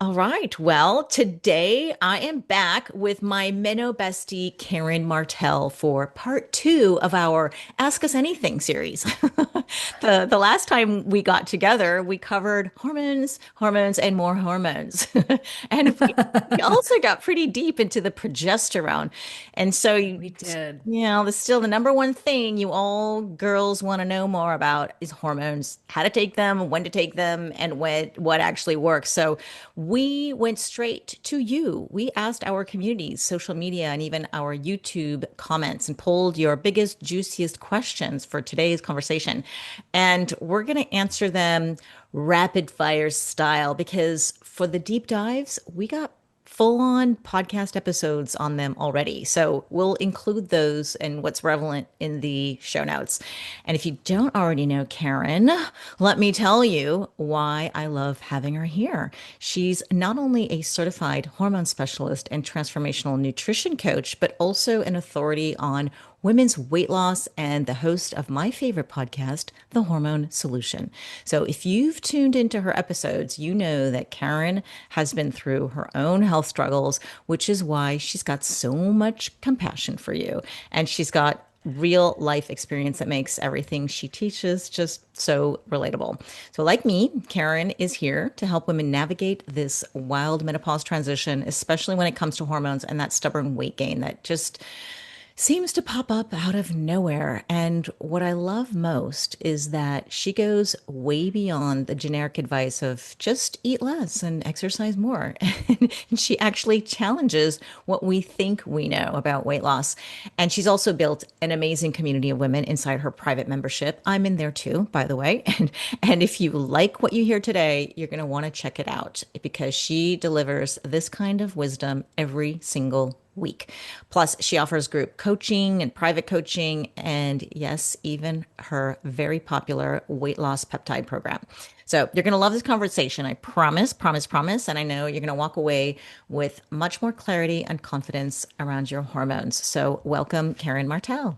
All right. Well, today I am back with my Minnow bestie, Karen Martell, for part two of our Ask Us Anything series. The last time we got together, we covered hormones, hormones, and more hormones. And we also got pretty deep into the progesterone. And so We did. that's still the number one thing you all girls want to know more about is hormones, how to take them, when to take them, and what actually works. So we went straight to you. We asked our communities, social media, and even our YouTube comments and pulled your biggest, juiciest questions for today's conversation. And we're going to answer them rapid fire style because for the deep dives, we got full on podcast episodes on them already. So we'll include those and what's relevant in the show notes. And if you don't already know Karen, let me tell you why I love having her here. She's not only a certified hormone specialist and transformational nutrition coach, but also an authority on women's weight loss and the host of my favorite podcast, The Hormone Solution. So if you've tuned into her episodes, you know that Karen has been through her own health struggles, which is why she's got so much compassion for you. And she's got real life experience that makes everything she teaches just so relatable. So, like me, Karen is here to help women navigate this wild menopause transition, especially when it comes to hormones and that stubborn weight gain that just seems to pop up out of nowhere. And what I love most is that she goes way beyond the generic advice of just eat less and exercise more. And she actually challenges what we think we know about weight loss. And she's also built an amazing community of women inside her private membership. I'm in there too, by the way. And if you like what you hear today, you're going to want to check it out because she delivers this kind of wisdom every single week. Plus, she offers group coaching and private coaching, and yes, even her very popular weight loss peptide program. So, you're going to love this conversation. I promise, promise, promise. And I know you're going to walk away with much more clarity and confidence around your hormones. So, welcome, Karen Martell.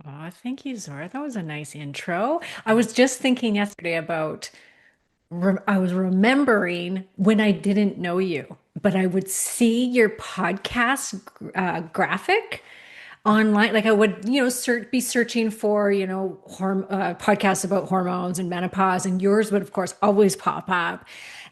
Oh, thank you, Zora. That was a nice intro. I was just thinking yesterday about, I was remembering when I didn't know you, but I would see your podcast graphic online. Like I would, be searching for, podcasts about hormones and menopause, and yours would, of course, always pop up.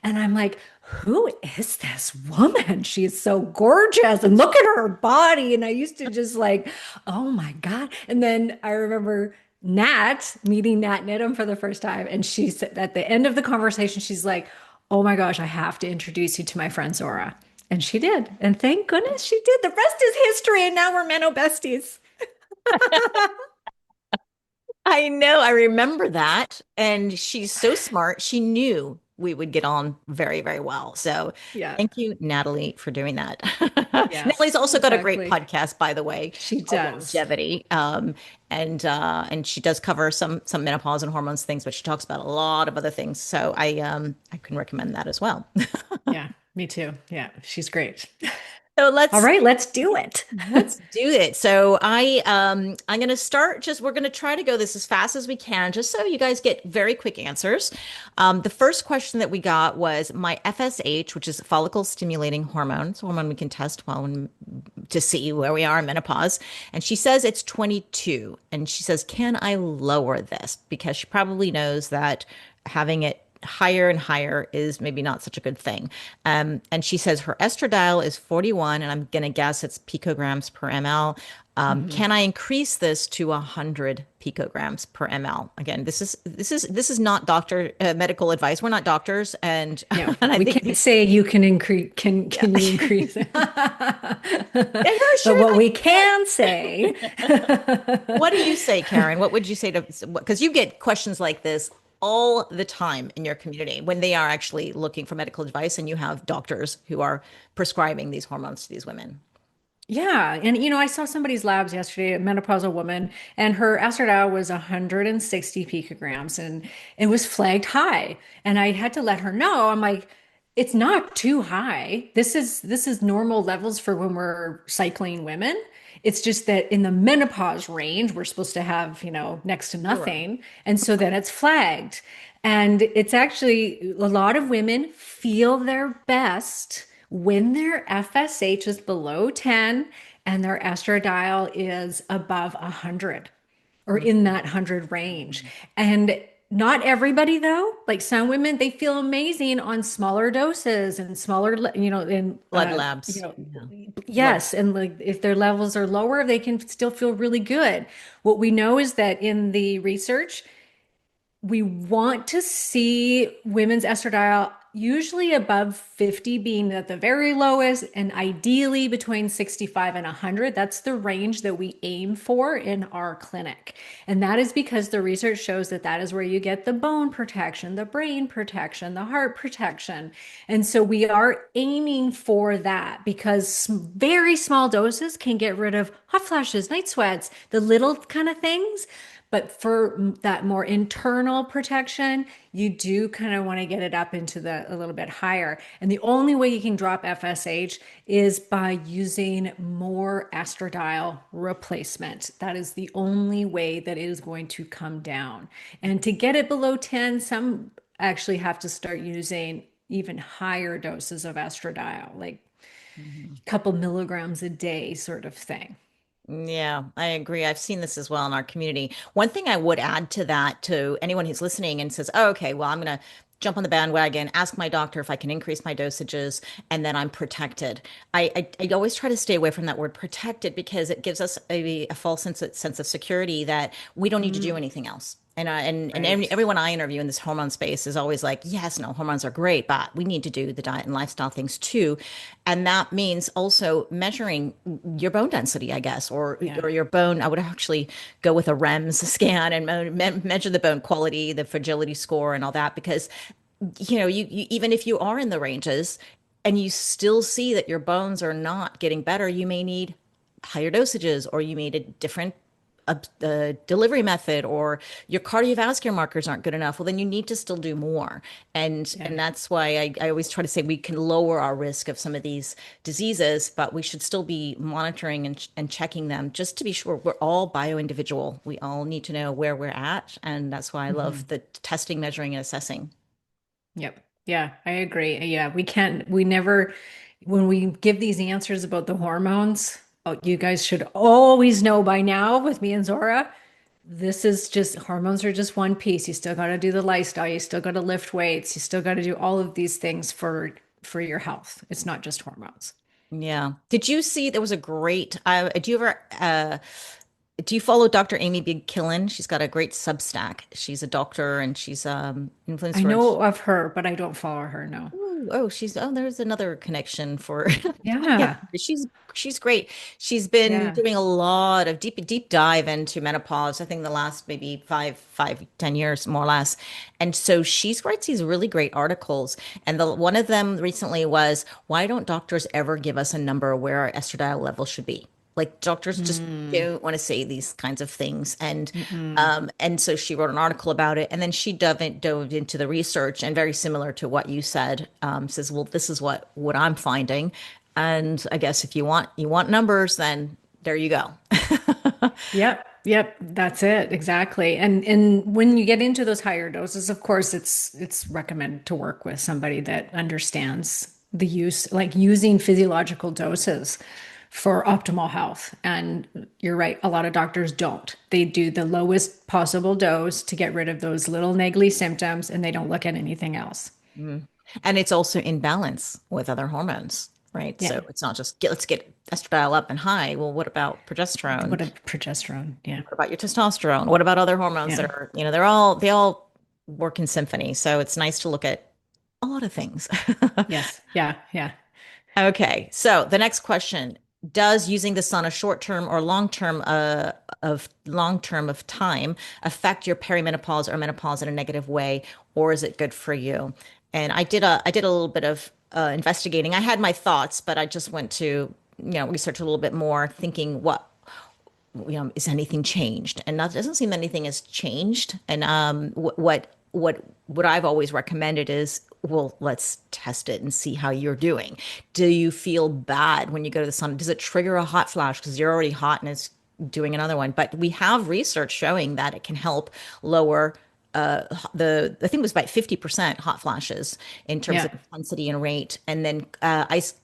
And I'm like, who is this woman? She is so gorgeous, and look at her body. And I used to just like, oh my God. And then I remember meeting Nat Nidham for the first time. And she said at the end of the conversation, she's like, oh my gosh, I have to introduce you to my friend Zora. And she did. And thank goodness she did. The rest is history. And now we're Menno besties. I know, I remember that. And she's so smart. She knew we would get on very, very well. So Yeah. thank you, Natalie, for doing that. Natalie's Yes, also got a great exactly. podcast, by the way, She called does. Longevity. And she does cover some menopause and hormones things, but she talks about a lot of other things. So I can recommend that as well. Yeah, me too. Yeah, she's great. So All let's right, let's do it. Let's do it. So I'm gonna start just we're gonna try to go this as fast as we can, just so you guys get very quick answers. The first question that we got was my FSH, which is follicle stimulating hormone. It's a hormone we can test to see where we are in menopause. And she says it's 22. And she says, can I lower this? Because she probably knows that having it higher and higher is maybe not such a good thing. And she says her estradiol is 41, and I'm going to guess it's picograms per ml. Mhm. Can I increase this to 100 picograms per ml? Again, this is not doctor medical advice. We're not doctors, and No, and I we think can't say you can increase, can you yeah. increase it? Yeah, But sure what that we you can say, can. What do you say, Karen? What would you say to, because you get questions like this all the time in your community when they are actually looking for medical advice and you have doctors who are prescribing these hormones to these women. yeah. And I saw somebody's labs yesterday, a menopausal woman, and her estradiol was 160 picograms and it was flagged high. And I had to let her know, I'm like, it's not too high. This is normal levels for when we're cycling women. It's just that in the menopause range, we're supposed to have, next to Zero. nothing. And so then it's flagged. And it's actually a lot of women feel their best when their FSH is below 10 and their estradiol is above 100 or in that 100 range. And not everybody though, like some women, they feel amazing on smaller doses and smaller, in Blood labs. Blood. yes, and like if their levels are lower, they can still feel really good. What we know is that in the research, we want to see women's estradiol usually above 50 being at the very lowest and ideally between 65 and 100. That's the range that we aim for in our clinic. And that is because the research shows that that is where you get the bone protection, the brain protection, the heart protection. And so we are aiming for that because very small doses can get rid of hot flashes, night sweats, the little kind of things. But for that more internal protection, you do kind of want to get it up into the a little bit higher. And the only way you can drop FSH is by using more estradiol replacement. That is the only way that it is going to come down. And to get it below 10, some actually have to start using even higher doses of estradiol, like Mhm. a couple milligrams a day sort of thing. Yeah, I agree. I've seen this as well in our community. One thing I would add to that, to anyone who's listening and says, oh, okay, well, I'm going to jump on the bandwagon, ask my doctor if I can increase my dosages, and then I'm protected. I always try to stay away from that word protected because it gives us a false sense of security that we don't need to do Mm, anything else. And right. everyone I interview in this hormone space is always like, yes, no, hormones are great, but we need to do the diet and lifestyle things too. And that means also measuring your bone density, I guess, Yeah. or your bone. I would actually go with a REMS scan and measure the bone quality, the fragility score, and all that, because you even if you are in the ranges and you still see that your bones are not getting better, you may need higher dosages, or you need a different delivery method, or your cardiovascular markers aren't good enough. Well, then you need to still do more. And Yeah. that's why I always try to say we can lower our risk of some of these diseases, but we should still be monitoring and checking them just to be sure. We're all bio-individual. We all need to know where we're at. And that's why I love Mhm. the testing, measuring, and assessing. Yep. Yeah, I agree. Yeah, we never, when we give these answers about the hormones, oh, you guys should always know by now with me and Zora, this is just hormones are just one piece. You still got to do the lifestyle. You still got to lift weights. You still got to do all of these things for your health. It's not just hormones. Yeah. Did you see there was a great, do you follow Dr. Amy Big Killen? She's got a great Substack. She's a doctor and she's I influencer. know of her, but I don't follow her, no. There's another connection for yeah, Yeah. she's great. She's been Yeah. doing a lot of deep dive into menopause, I think the last maybe 10 years, more or less. And so she's writes these really great articles. And the one of them recently was, why don't doctors ever give us a number where our estradiol level should be? Like doctors just Mm, don't want to say these kinds of things. mm-mm. And so she wrote an article about it, and then she dove into the research, and very similar to what you said, says, "Well, this is what I'm finding, and I guess if you want numbers, then there you go." Yep, yep, that's it, exactly. And when you get into those higher doses, of course, it's recommended to work with somebody that understands the use, like using physiological doses for optimal health. And you're right, a lot of doctors don't. They do the lowest possible dose to get rid of those little niggly symptoms, and they don't look at anything else. Mm. And it's also in balance with other hormones, right? Yeah. So it's not just let's get estradiol up and high. Well, what about progesterone? What a progesterone. Yeah. What about your testosterone? What about other hormones that Yeah. are, they all work in symphony. So it's nice to look at a lot of things. Yes. Yeah. Yeah. Okay, so the next question, does using this on a short term or long term of time affect your perimenopause or menopause in a negative way, or is it good for you? And I did a little bit of investigating. I had my thoughts, but I just went to research a little bit more, thinking is anything changed? And that doesn't seem that anything has changed. And what I've always recommended is well, let's test it and see how you're doing. Do you feel bad when you go to the sun? Does it trigger a hot flash because you're already hot and it's doing another one? But we have research showing that it can help lower I think it was about 50% hot flashes in terms of Yeah. intensity and rate. And then ice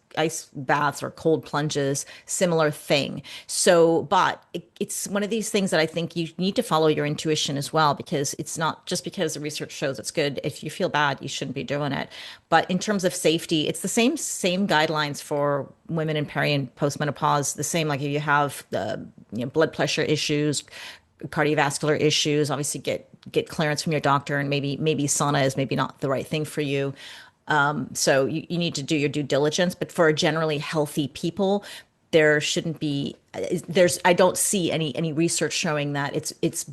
baths or cold plunges, similar thing. So, but it's one of these things that I think you need to follow your intuition as well, because it's not just because the research shows it's good. If you feel bad, you shouldn't be doing it. But in terms of safety, it's the same guidelines for women in peri and postmenopause. The same, like if you have blood pressure issues, cardiovascular issues, obviously get clearance from your doctor, and maybe sauna is maybe not the right thing for you. So you need to do your due diligence. But for generally healthy people, there shouldn't be I don't see any research showing that it's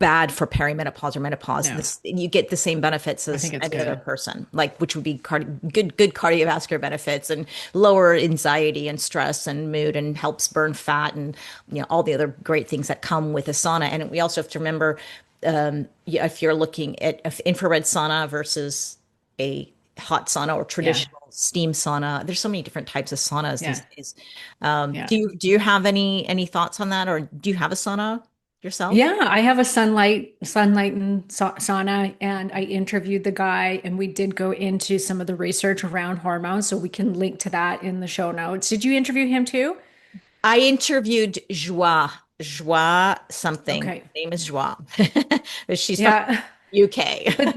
bad for perimenopause or menopause. No, You get the same benefits I as think it's any other good. person, like which would be good cardiovascular benefits and lower anxiety and stress and mood and helps burn fat and all the other great things that come with a sauna. And we also have to remember if you're looking at infrared sauna versus a hot sauna or Yeah. traditional steam sauna. There's so many different types of saunas these Yeah. days. Yeah. Do you have any thoughts on that, or do you have a sauna yourself? Yeah, I have a sunlight and sauna, and I interviewed the guy, and we did go into some of the research around hormones, so we can link to that in the show notes. Did you interview him too? I interviewed Joie something. Okay. Her name is Joie. But she's from Yeah. UK. But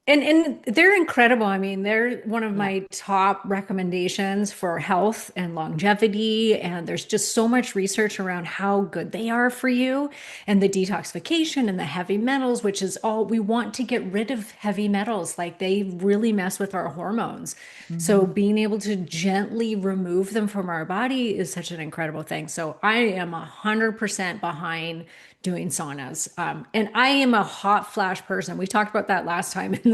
and they're incredible. I mean, they're one of Yeah. my top recommendations for health and longevity. And there's just so much research around how good they are for you and the detoxification and the heavy metals, which is all we want to get rid of heavy metals. Like they really mess with our hormones. So Mhm. being able to gently remove them from our body is such an incredible thing. So I am 100% behind doing saunas. And I am a hot flash person. We talked about that last time in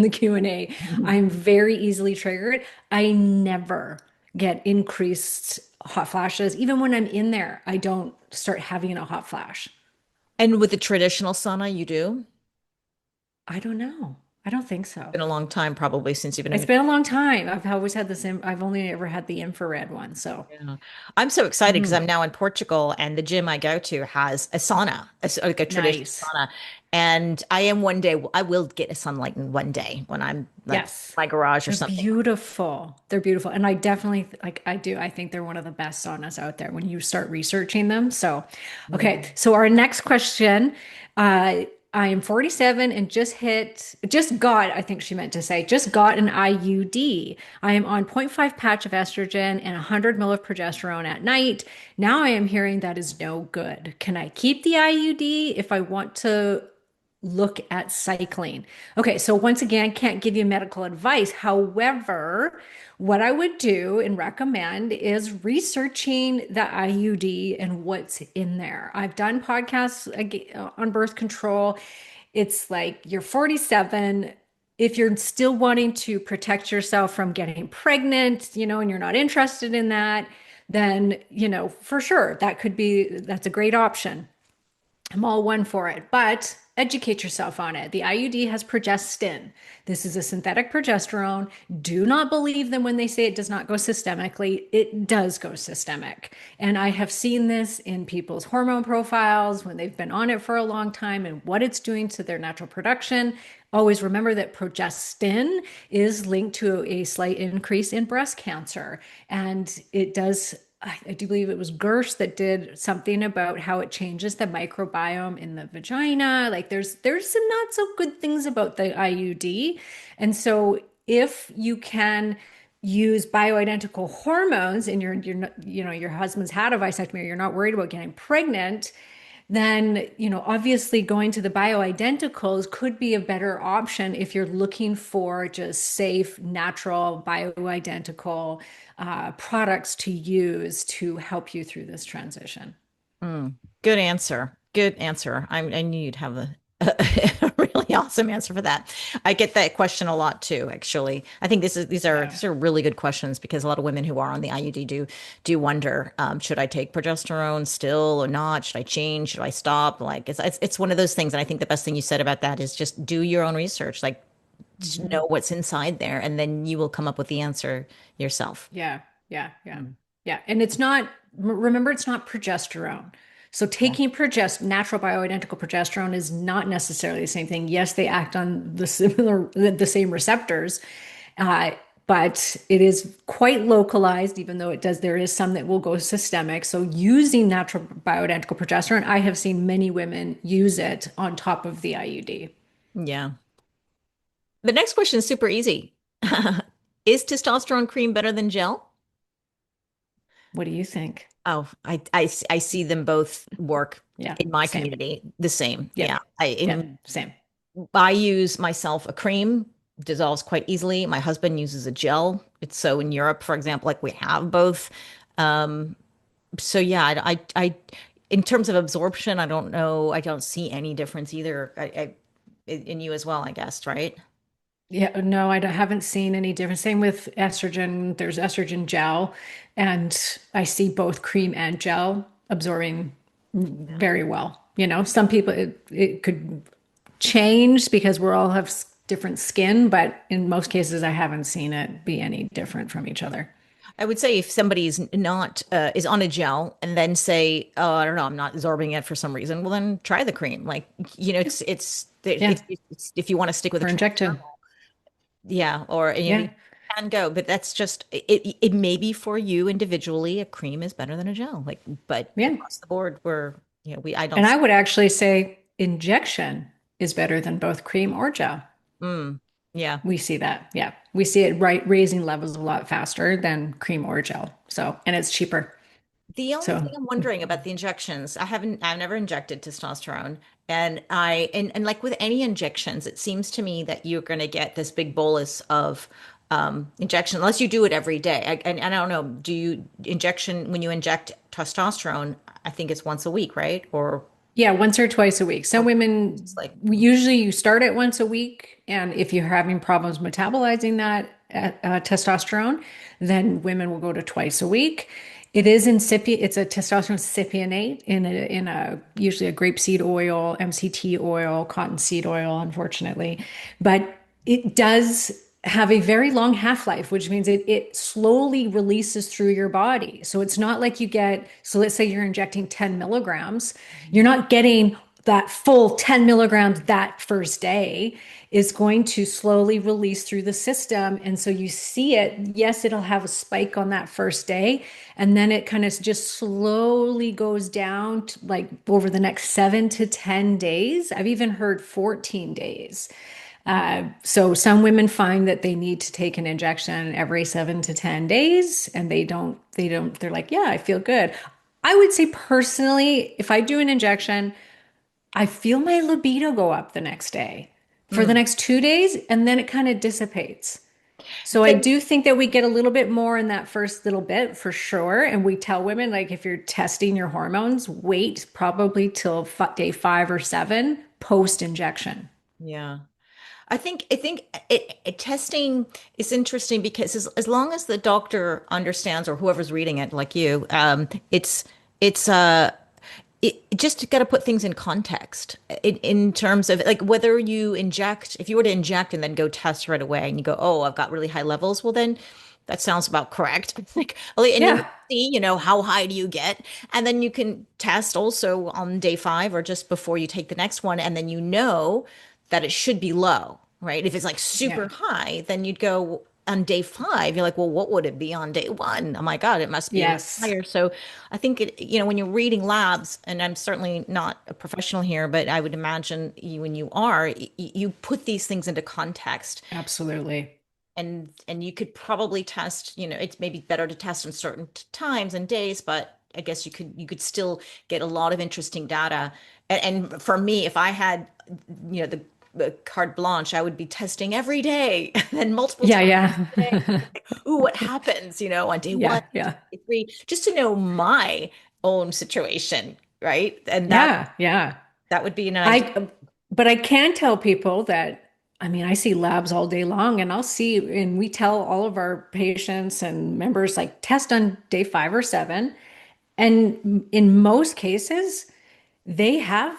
the Q&A. I'm very easily triggered. I never get increased hot flashes. Even when I'm in there, I don't start having a hot flash. And with the traditional sauna, you do? I don't know. I don't think so. Been a long time probably since you've been It's in. been a long time. I've always had the same. I've only ever had the infrared one. So, Yeah. I'm so excited because mm, I'm now in Portugal and the gym I go to has a sauna, like a traditional nice. sauna. And I am one day, I will get a sunlight in one day when I'm like in Yes. my garage or They're something. beautiful. They're beautiful. And I definitely like I do. I think they're one of the best saunas out there when you start researching them. So, okay. Mhm. So our next question, I am 47 and just got, I think she meant to say, just got an IUD. I am on zero point 0.5 patch of estrogen and 100 mil of progesterone at night. Now I am hearing that is no good. Can I keep the IUD if I want to look at cycling? Okay, so once again, can't give you medical advice. However, what I would do and recommend is researching the IUD and what's in there. I've done podcasts on birth control. It's like you're 47. If you're still wanting to protect yourself from getting pregnant, and you're not interested in that, then, for sure, that's a great option. I'm all one for it, but educate yourself on it. The IUD has progestin. This is a synthetic progesterone. Do not believe them when they say it does not go systemically. It does go systemic. And I have seen this in people's hormone profiles when they've been on it for a long time and what it's doing to their natural production. Always remember that progestin is linked to a slight increase in breast cancer. And it does I do believe it was Gersh that did something about how it changes the microbiome in the vagina. Like there's some not so good things about the IUD. And so if you can use bioidentical hormones and your husband's had a vasectomy or you're not worried about getting pregnant, then, obviously going to the bioidenticals could be a better option if you're looking for just safe, natural, bioidentical products to use to help you through this transition. Mm, good answer. Good answer. I knew you'd have a really awesome answer for that. I get that question a lot too, actually. I think Yeah. these are really good questions because a lot of women who are on the IUD do wonder, should I take progesterone still or not? Should I change? Should I stop? Like it's one of those things. And I think the best thing you said about that is just do your own research. Like to Mhm. know what's inside there, and then you will come up with the answer yourself. Yeah, yeah, yeah, Mm. yeah. And it's not, remember, it's not progesterone. So Yeah. taking natural bioidentical progesterone is not necessarily the same thing. Yes, they act on the same receptors, uh, but it is quite localized, even though there is some that will go systemic. So using natural bioidentical progesterone, I have seen many women use it on top of the IUD. Yeah. The next question is super easy. Is testosterone cream better than gel? What do you think? Oh, I see them both work Yeah, in my same. community the same. Yep, Yeah. yep, same. I use myself a cream, dissolves quite easily. My husband uses a gel. It's so in Europe, for example, like we have both. Um, so yeah, in terms of absorption, I don't know. I don't see any difference either. In you as well, I guess, right? Yeah, no, haven't seen any difference. Same with estrogen. There's estrogen gel, and I see both cream and gel absorbing Yeah. very well. Some people it could change because we all have different skin, but in most cases, I haven't seen it be any different from each other. I would say if somebody's not is on a gel and then say, "Oh, I don't know, I'm not absorbing it for some reason," well, then try the cream. Like, Yeah, it's if you want to stick with a or injected. transdermal, yeah, or you Yeah, can go, but that's just it. It may be for you individually. A cream is better than a gel, like, but yeah. across the board, we I don't And I see. would actually say injection is better than both cream or gel. Mm, yeah. We see that. Yeah. We see it raising levels a lot faster than cream or gel. So, and it's cheaper. The only So, thing I'm wondering about the injections, I've never injected testosterone. And like with any injections, it seems to me that you're going to get this big bolus of injection unless you do it every day. And I don't know, do you injection when you inject testosterone, I think it's once a week, right? yeah, once or twice a week. Some Or women, it's like, usually you start at once a week. And if you're having problems metabolizing that testosterone, then women will go to twice a week. It is incipient, it's a testosterone cypionate in a usually a grapeseed oil, MCT oil, cottonseed oil, unfortunately. But it does have a very long half-life, which means it slowly releases through your body. So it's not like so let's say you're injecting 10 milligrams, you're not getting that full 10 milligrams that first day. Is going to slowly release through the system. And so you see it, yes, it'll have a spike on that first day. And then it kind of just slowly goes down to like over the next 7 to 10 days. I've even heard 14 days. So some women find that they need to take an injection every 7 to 10 days, and they're like, yeah, I feel good. I would say personally, if I do an injection, I feel my libido go up the next day for the mm. next 2 days, and then it kind of dissipates. So I Then do think that we get a little bit more in that first little bit for sure. And we tell women, like, if you're testing your hormones, wait probably till day 5 or 7 post injection. yeah. Testing is interesting because as long as the doctor understands or whoever's reading it, like you, it's just got to put things in context in terms of like whether you inject, if you were to inject and then go test right away and you go, oh, I've got really high levels, well then that sounds about correct. Like, and then you Yeah. see, how high do you get, and then you can test also on day 5 or just before you take the next one, and then that it should be low, right? If it's like super Yeah. high, then you'd go on day 5. You're like, well, what would it be on day 1? Oh my God, it must be a little Yes. higher. So I think when you're reading labs, and I'm certainly not a professional here, but I would imagine when you are, you put these things into context, Absolutely. and you could probably test, it's maybe better to test on certain times and days, but I guess you could still get a lot of interesting data. And for me, if I had, the carte blanche, I would be testing every day and multiple Yeah. times Yeah. a day. Ooh, what happens, on day one, Yeah. Yeah. day 3, just to know my own situation, right? And Yeah. Yeah. that would be an idea. I, but I can tell people that, I mean, I see labs all day long and and we tell all of our patients and members like test on day 5 or 7. And in most cases, they have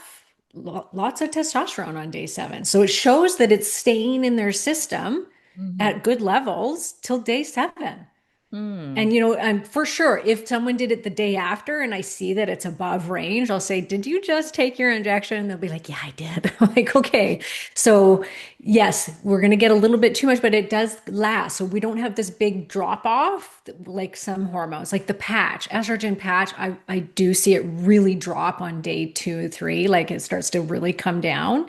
lots of testosterone on day 7. So it shows that it's staying in their system Hmm. at good levels till day 7. Hmm. And for sure, if someone did it the day after and I see that it's above range, I'll say, "Did you just take your injection?" And they'll be like, "Yeah, I did." I'm like, "Okay." So, yes, we're going to get a little bit too much, but it does last. So we don't have this big drop off like some hormones, like the patch, estrogen patch. I do see it really drop on day 2, 3, like it starts to really come down,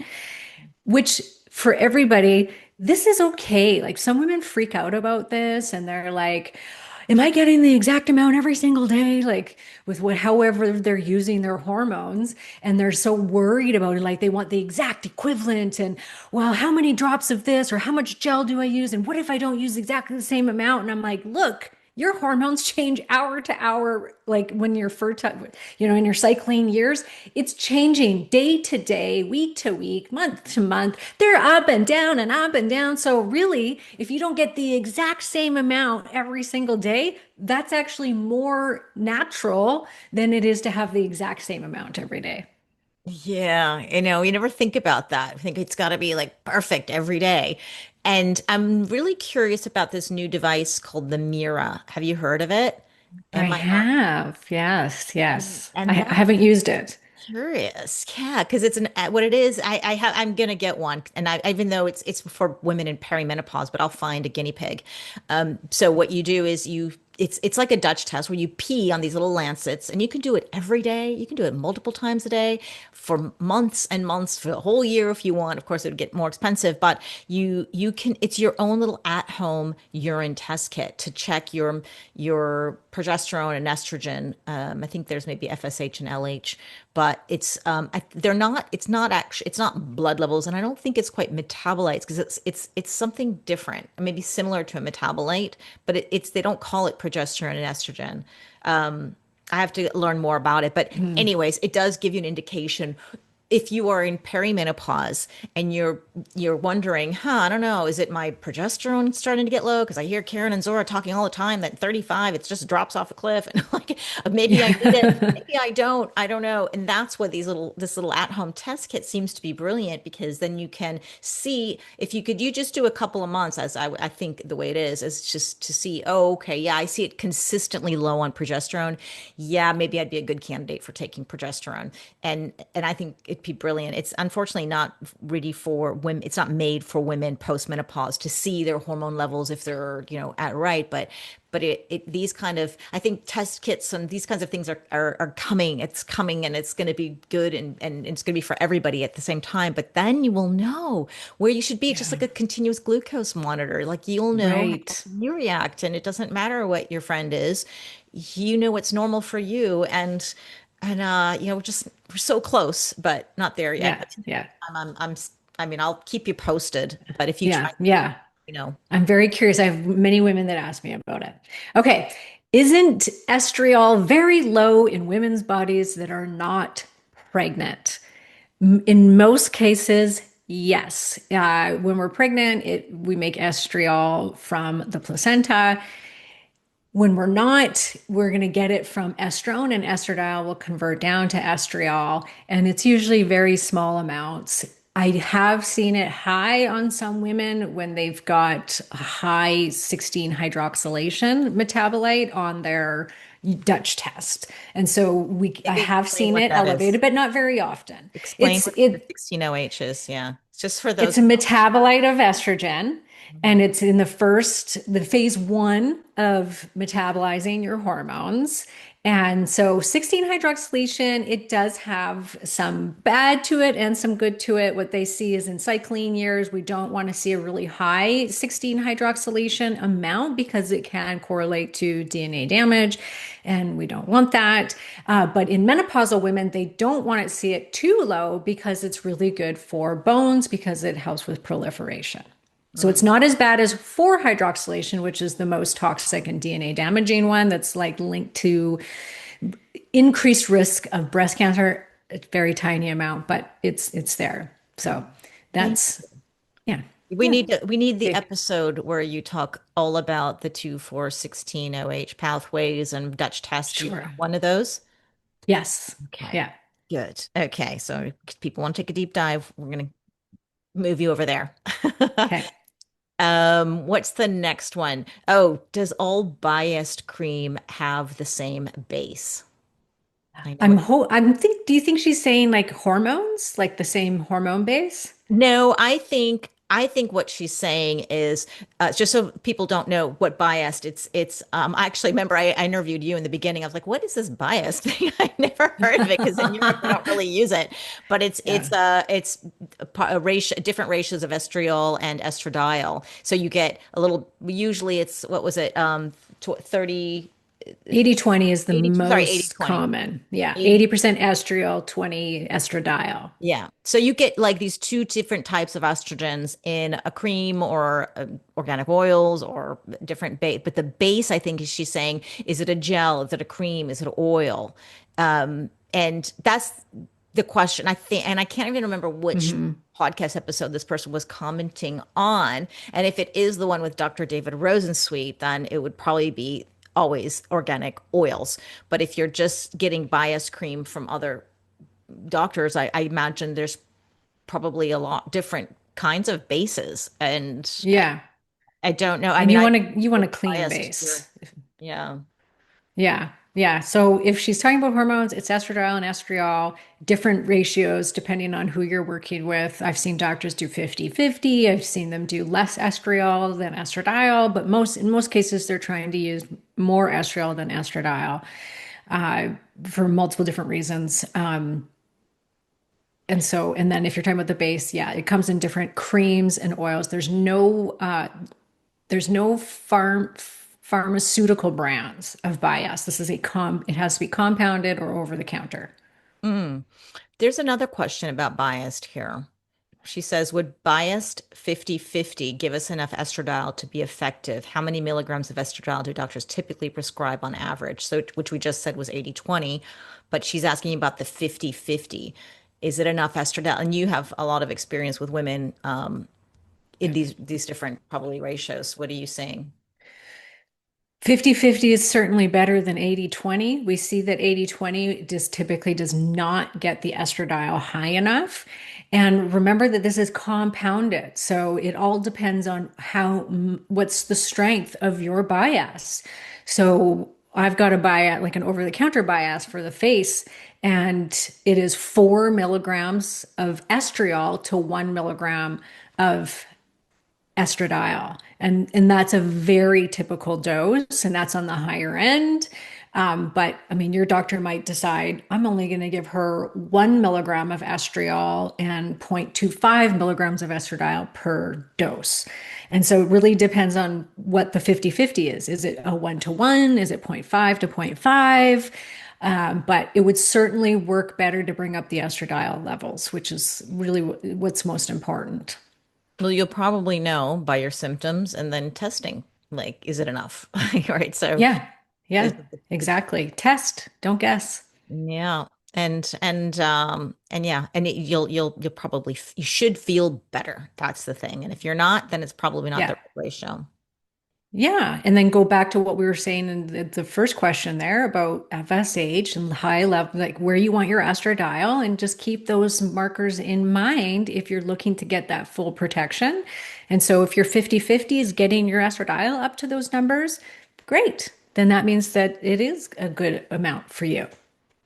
which for everybody, this is okay. Like some women freak out about this and they're like, am I getting the exact amount every single day? Like with however they're using their hormones. And they're so worried about it. Like they want the exact equivalent. And well, how many drops of this or how much gel do I use? And what if I don't use exactly the same amount? And I'm like, look, your hormones change hour to hour, like when you're fertile, in your cycling years, it's changing day to day, week to week, month to month. They're up and down and up and down. So, really, if you don't get the exact same amount every single day, that's actually more natural than it is to have the exact same amount every day. Yeah, you never think about that. I think it's got to be like perfect every day. And I'm really curious about this new device called the Mira. Have you heard of it? I MIRA. have. Yes. Yes. I And I that haven't used it. curious. Yeah, because it's an what it is. I'm gonna get one, and even though it's for women in perimenopause, but I'll find a guinea pig. So what you do is it's like a Dutch test where you pee on these little lancets, and you can do it every day. You can do it multiple times a day for months and months, for a whole year if you want. Of course, it would get more expensive, but you can. It's your own little at-home urine test kit to check your progesterone and estrogen. I think there's maybe FSH and LH, but they're not. It's not actually. It's not blood levels, and I don't think it's quite metabolites because it's something different, maybe similar to a metabolite, but it's they don't call it progesterone and estrogen. I have to learn more about it, but Mhm. anyways, it does give you an indication if you are in perimenopause and you're wondering, I don't know, is it my progesterone starting to get low? Because I hear Karen and Zora talking all the time that 35, it just drops off a cliff, and like maybe I need it, Yeah. maybe I don't, I don't know. And that's what this little at-home test kit seems to be brilliant because then you can see if you just do a couple of months, as I think the way it is just to see, oh, okay, yeah, I see it consistently low on progesterone. Yeah, maybe I'd be a good candidate for taking progesterone. And I think it'd be brilliant. It's unfortunately not ready for women. It's not made for women post-menopause to see their hormone levels if they're, at right. But these kind of, I think test kits and these kinds of things are coming. It's coming and it's going to be good and it's going to be for everybody at the same time. But then you will know where you should be. It's just Yeah. like a continuous glucose monitor. Like you'll know how Right. you react, and it doesn't matter what your friend is. You know what's normal for you, and we're so close, but not there yet. Yeah. But Yeah. I'm I mean, I'll keep you posted. But if you try, Yeah. Yeah. you know, I'm very curious. I have many women that ask me about it. Okay. Isn't estriol very low in women's bodies that are not pregnant? In most cases, yes. When we're pregnant, we make estriol from the placenta. When we're not, we're going to get it from estrone, and estradiol will convert down to estriol, and it's usually very small amounts. I have seen it high on some women when they've got a high 16 hydroxylation metabolite on their Dutch test. And so I maybe have explain seen what it that is. elevated, but not very often. Explain It's what the it 16OH is. Yeah, it's just for it's those. a metabolite of estrogen, Mhm. and it's in the phase 1 of metabolizing your hormones. And so 16 hydroxylation, it does have some bad to it and some good to it. What they see is in cycling years, we don't want to see a really high 16 hydroxylation amount because it can correlate to DNA damage, and we don't want that. But in menopausal women, they don't want to see it too low because it's really good for bones because it helps with proliferation. So Mm. it's not as bad as 4 hydroxylation, which is the most toxic and DNA damaging one that's like linked to increased risk of breast cancer. A very tiny amount, but it's there. So that's yeah. We Yeah. need we need the Okay. episode where you talk all about the 2,4,16 OH pathways and Dutch test. Do you have Sure. one of those? Yes. Okay. Yeah. Good. Okay. So if people want to take a deep dive, we're going to move you over there. Okay. What's the next one? Oh, does all biased cream have the same base? I know it. Do you think she's saying like hormones, like the same hormone base? No, I think what she's saying is just so people don't know what biased I actually remember I interviewed you in the beginning. I was like, what is this biased thing? I never heard of it because in Europe they don't really use it. But Yeah. it's a ratio different ratios of estriol and estradiol. So you get a little usually it's what was it 30 80/20 is the 80 sorry 80 most 20 common. Yeah. 80. 80% estriol, 20 estradiol. Yeah. So you get like these two different types of estrogens in a cream or organic oils or different base. But the base, I think, is she's saying, is it a gel? Is it a cream? Is it oil? And that's the question, I think. And I can't even remember which Hmm. podcast episode this person was commenting on. And if it is the one with Dr. David Rosensweet, then it would probably be always organic oils. But if you're just getting bias cream from other doctors, I imagine there's probably a lot different kinds of bases. And Yeah. I don't know. I And mean, I you want we're a clean biased base. here. Yeah. Yeah. Yeah. So if she's talking about hormones, it's estradiol and estriol, different ratios depending on who you're working with. I've seen doctors do 50/50. I've seen them do less estriol than estradiol, but in most cases, they're trying to use more estriol than estradiol uh, for multiple different reasons. And then if you're talking about the base, yeah, it comes in different creams and oils. There's no pharmaceutical brands of bias. It has to be compounded or over the counter. Mm. There's another question about biased here. She says, would biased 50-50 give us enough estradiol to be effective? How many milligrams of estradiol do doctors typically prescribe on average? So, which we just said was 80-20, but she's asking about the 50-50. Is it enough estradiol? And you have a lot of experience with women in these different probably ratios. What are you saying? 50/50 is certainly better than 80/20. We see that 80/20 just typically does not get the estradiol high enough. And remember that this is compounded. So it all depends on what's the strength of your bias. So I've got a bias, like an over-the-counter bias for the face, and it is 4 milligrams of estriol to 1 milligram of estradiol. And that's a very typical dose, and that's on the higher end. But I mean, your doctor might decide, I'm only going to give her 1 milligram of estriol and 0.25 milligrams of estradiol per dose. And so it really depends on what the 50/50 is. Is it a 1-to-1? Is it 0.5 to 0.5? But it would certainly work better to bring up the estradiol levels, which is really what's most important. Well, you'll probably know by your symptoms and then testing. Like, is it enough? All right. So, Yeah, this yeah, is exactly. Test, don't guess. yeah. And yeah, and you'll probably you should feel better. That's the thing. And if you're not, then it's probably not the Yeah. right ratio. Yeah. And then go back to what we were saying in the first question there about FSH and high level, like where you want your estradiol, and just keep those markers in mind if you're looking to get that full protection. And so if your 50/50 is getting your estradiol up to those numbers, great. Then that means that it is a good amount for you.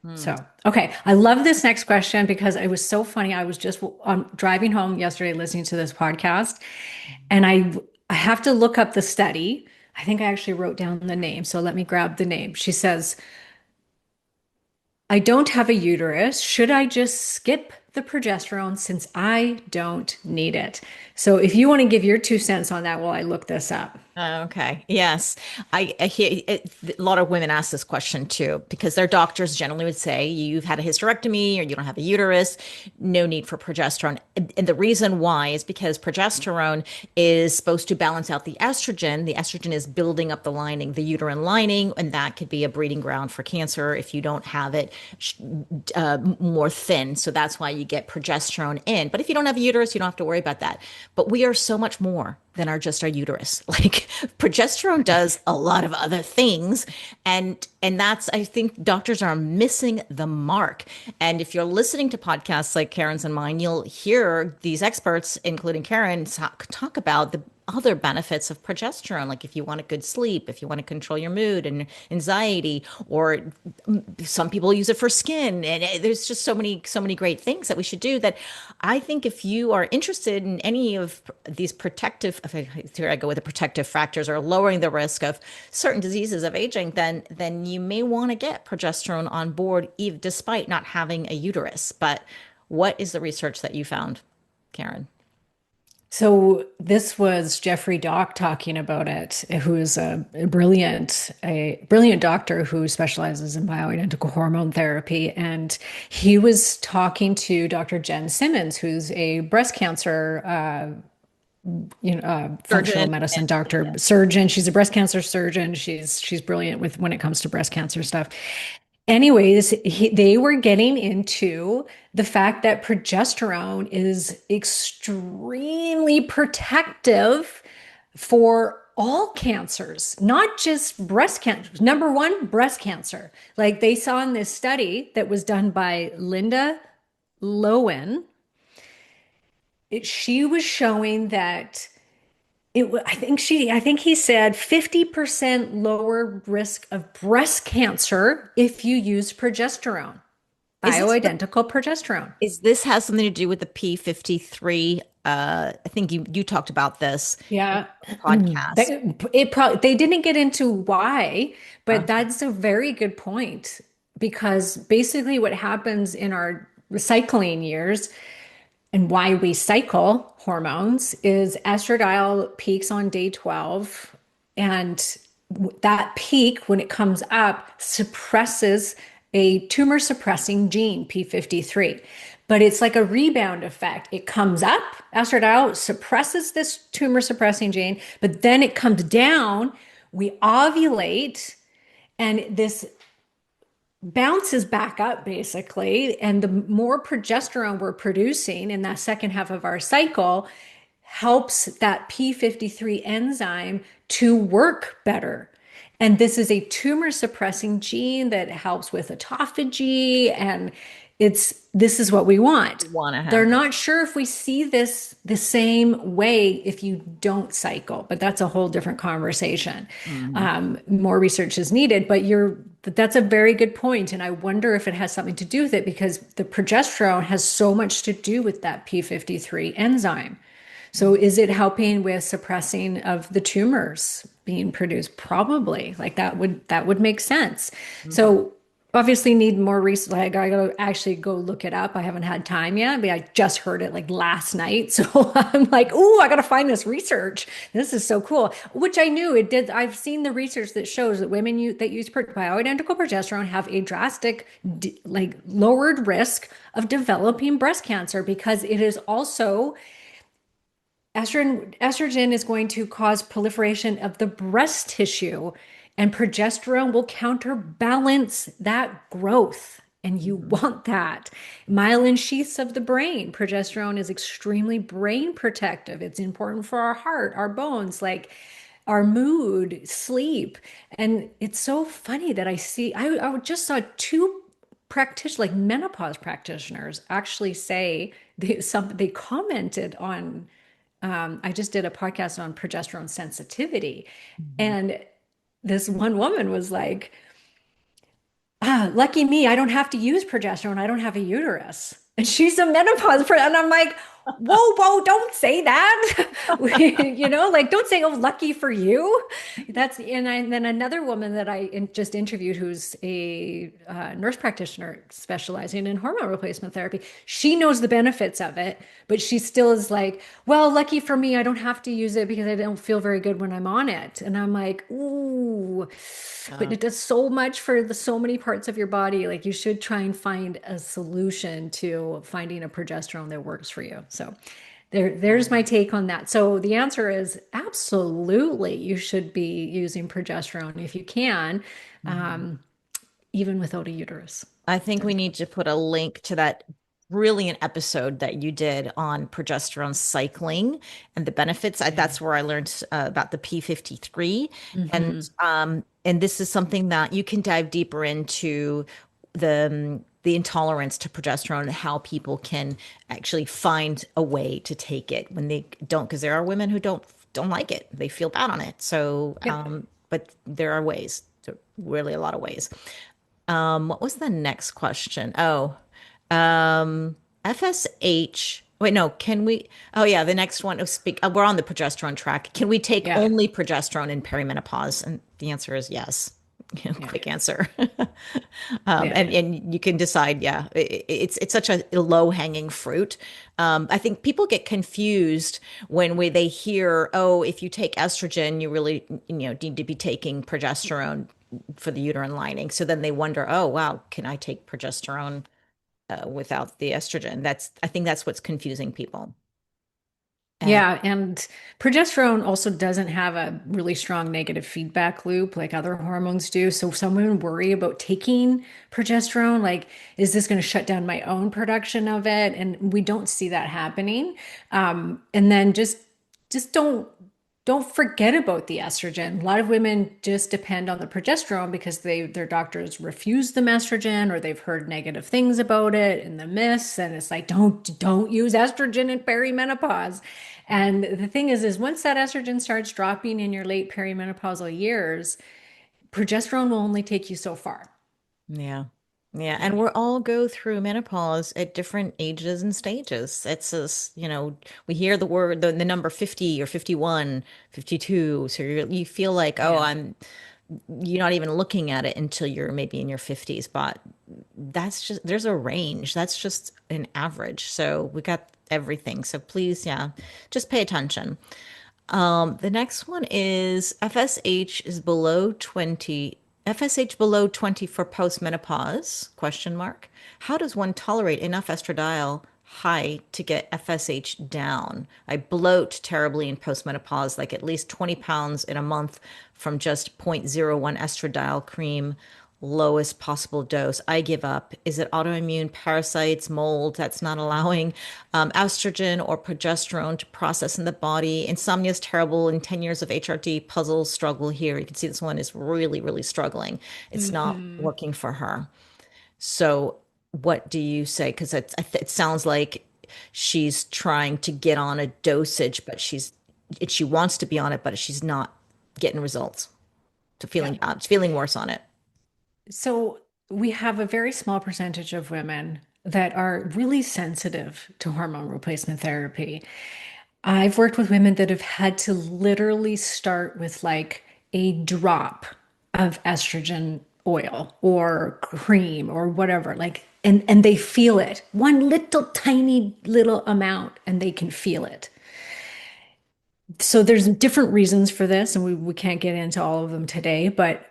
Hmm. So, okay. I love this next question because it was so funny. I was just driving home yesterday listening to this podcast, and I have to look up the study. I think I actually wrote down the name. So let me grab the name. She says, I don't have a uterus. Should I just skip the progesterone since I don't need it? So if you want to give your 2 cents on that while I look this up. Okay. Yes. I hear a lot of women ask this question too, because their doctors generally would say you've had a hysterectomy or you don't have a uterus, no need for progesterone. And the reason why is because progesterone is supposed to balance out the estrogen. The estrogen is building up the lining, the uterine lining, and that could be a breeding ground for cancer if you don't have it more thin. So that's why you get progesterone in. But if you don't have a uterus, you don't have to worry about that. but we are so much more than just our uterus. Like progesterone does a lot of other things, and that's, I think doctors are missing the mark. And if you're listening to podcasts like Karen's and mine, you'll hear these experts, including Karen, talk about the other benefits of progesterone, like if you want a good sleep, if you want to control your mood and anxiety, or some people use it for skin, and there's just so many great things that we should do. That I think if you are interested in any of these protective, here I go with the protective factors, or lowering the risk of certain diseases of aging, then you may want to get progesterone on board, even despite not having a uterus. But what is the research that you found, Karen? So this was Jeffrey Dock talking about it, who is a brilliant doctor who specializes in bioidentical hormone therapy. And he was talking to Dr. Jen Simmons, who's a breast cancer functional Surgeon. medicine doctor, surgeon. She's a breast cancer surgeon. She's brilliant with when it comes to breast cancer stuff. Anyways, they were getting into the fact that progesterone is extremely protective for all cancers, not just breast cancer. Number one, breast cancer. Like they saw in this study that was done by Linda Lowen, she was showing that I think he said 50% lower risk of breast cancer if you use progesterone, Is this bioidentical progesterone. is this has something to do with the P53? I think you talked about this in Yeah. the podcast. They didn't get into why, Uh, but that's a very good point because basically what happens in our recycling years and why we cycle hormones is estradiol peaks on day 12. And that peak, when it comes up, suppresses a tumor suppressing gene, P53. But it's like a rebound effect. It comes up, estradiol suppresses this tumor suppressing gene, but then it comes down. We ovulate, and this bounces back up basically. And the more progesterone we're producing in that second half of our cycle helps that P53 enzyme to work better. And this is a tumor suppressing gene that helps with autophagy, and this is what we want. Want to They're have not sure if we see this the same way if you don't cycle, but that's a whole different conversation. Mhm. More research is needed, but that's a very good point. And I wonder if it has something to do with it because the progesterone has so much to do with that P53 enzyme. So is it helping with suppressing of the tumors being produced? Probably. Like that would make sense. Mhm. So obviously need more research. Like I gotta actually go look it up. I haven't had time yet, but I just heard it like last night. So I'm like, oh, I gotta find this research. This is so cool. Which I knew it did. I've seen the research that shows that that use bioidentical progesterone have a drastic, like lowered risk of developing breast cancer because it is also estrogen is going to cause proliferation of the breast tissue, and progesterone will counterbalance that growth. And you Mhm. want that. Myelin sheaths of the brain. Progesterone is extremely brain protective. It's important for our heart, our bones, like our mood, sleep. And it's so funny that I just saw two practitioners, like menopause practitioners, actually say they commented on I just did a podcast on progesterone sensitivity. Mhm. And this one woman was like, lucky me, I don't have to use progesterone. I don't have a uterus. And she's a menopause person. And I'm like, whoa, don't say that. Like don't say, oh, lucky for you. And then another woman that just interviewed who's a nurse practitioner specializing in hormone replacement therapy. She knows the benefits of it, but she still is like, well, lucky for me, I don't have to use it because I don't feel very good when I'm on it. And I'm like, ooh, but Uh, it does so much for so many parts of your body. Like you should try and find a solution to finding a progesterone that works for you. So there's my take on that. So the answer is absolutely you should be using progesterone if you can, mhm. um, even without a uterus. I think we There's need to put a link to that brilliant episode that you did on progesterone cycling and the benefits. Yeah. That's where I learned about the P53, Hmm. and this is something that you can dive deeper into the intolerance to progesterone and how people can actually find a way to take it when they don't, because there are women who don't like it. They feel bad on it. So, Yep. but there are ways, really a lot of ways. What was the next question? Oh, FSH. Wait, no, can we? Oh, yeah, the next one. We're on the progesterone track. Can we take Yeah. only progesterone in perimenopause? And the answer is yes. Yeah. Quick answer. Yeah. And you can decide. Yeah, it's such a low hanging fruit. I think people get confused when they hear, oh, if you take estrogen, you really need to be taking progesterone for the uterine lining. So then they wonder, oh, wow, can I take progesterone without the estrogen? I think that's what's confusing people. And Yeah, and progesterone also doesn't have a really strong negative feedback loop like other hormones do. So some women worry about taking progesterone, like, is this going to shut down my own production of it? And we don't see that happening. And then just don't forget about the estrogen. A lot of women just depend on the progesterone because their doctors refuse them estrogen or they've heard negative things about it and the myths, and it's like don't use estrogen in perimenopause. And the thing is once that estrogen starts dropping in your late perimenopausal years, progesterone will only take you so far. yeah. Yeah, Yeah. and we're all go through menopause at different ages and stages. It's just, we hear the number 50 or 51, 52. So you feel like, oh, Yeah. you're not even looking at it until you're maybe in your 50s, but there's a range. That's just an average. So we got everything. So please, yeah, just pay attention. The next one is FSH is below 20. FSH below 20 for postmenopause? Question mark. How does one tolerate enough estradiol high to get FSH down? I bloat terribly in postmenopause, like at least 20 pounds in a month from just zero point zero 0.01 estradiol cream, lowest possible dose. I give up. Is it autoimmune parasites, mold that's not allowing estrogen or progesterone to process in the body? Insomnia is terrible. In 10 years of HRT, puzzle struggle here. You can see this one is really, really struggling. It's not Hmm. working for her. So, what do you say? Because it sounds like she's trying to get on a dosage, but she wants to be on it, but she's not getting results. To Yeah. feeling bad, feeling worse on it. So we have a very small percentage of women that are really sensitive to hormone replacement therapy. I've worked with women that have had to literally start with like a drop of estrogen oil or cream or whatever, like, and they feel it. One little tiny little amount and they can feel it. So there's different reasons for this, and we can't get into all of them today, but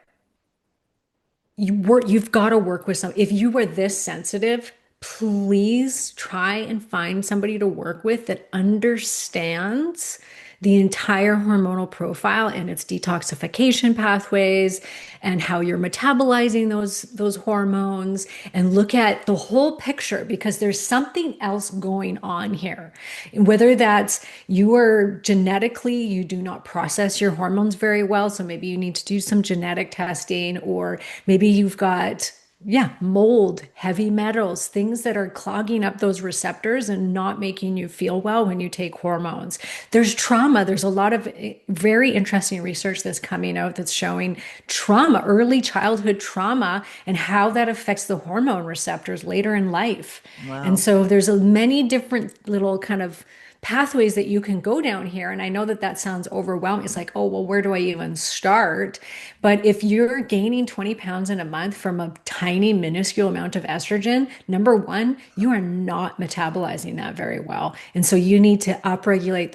you've got to work with some. If you are this sensitive, please try and find somebody to work with that understands the entire hormonal profile and its detoxification pathways and how you're metabolizing those hormones, and look at the whole picture because there's something else going on here. Whether that's you are genetically, you do not process your hormones very well, so maybe you need to do some genetic testing, or maybe you've got, yeah, mold, heavy metals, things that are clogging up those receptors and not making you feel well when you take hormones. There's trauma. There's a lot of very interesting research that's coming out that's showing trauma, early childhood trauma, and how that affects the hormone receptors later in life. And Wow. so there's many different little kind of pathways that you can go down here. And I know that that sounds overwhelming. It's like, oh, well, where do I even start? But if you're gaining 20 pounds in a month from a tiny, minuscule amount of estrogen, number one, you are not metabolizing that very well. And so you need to upregulate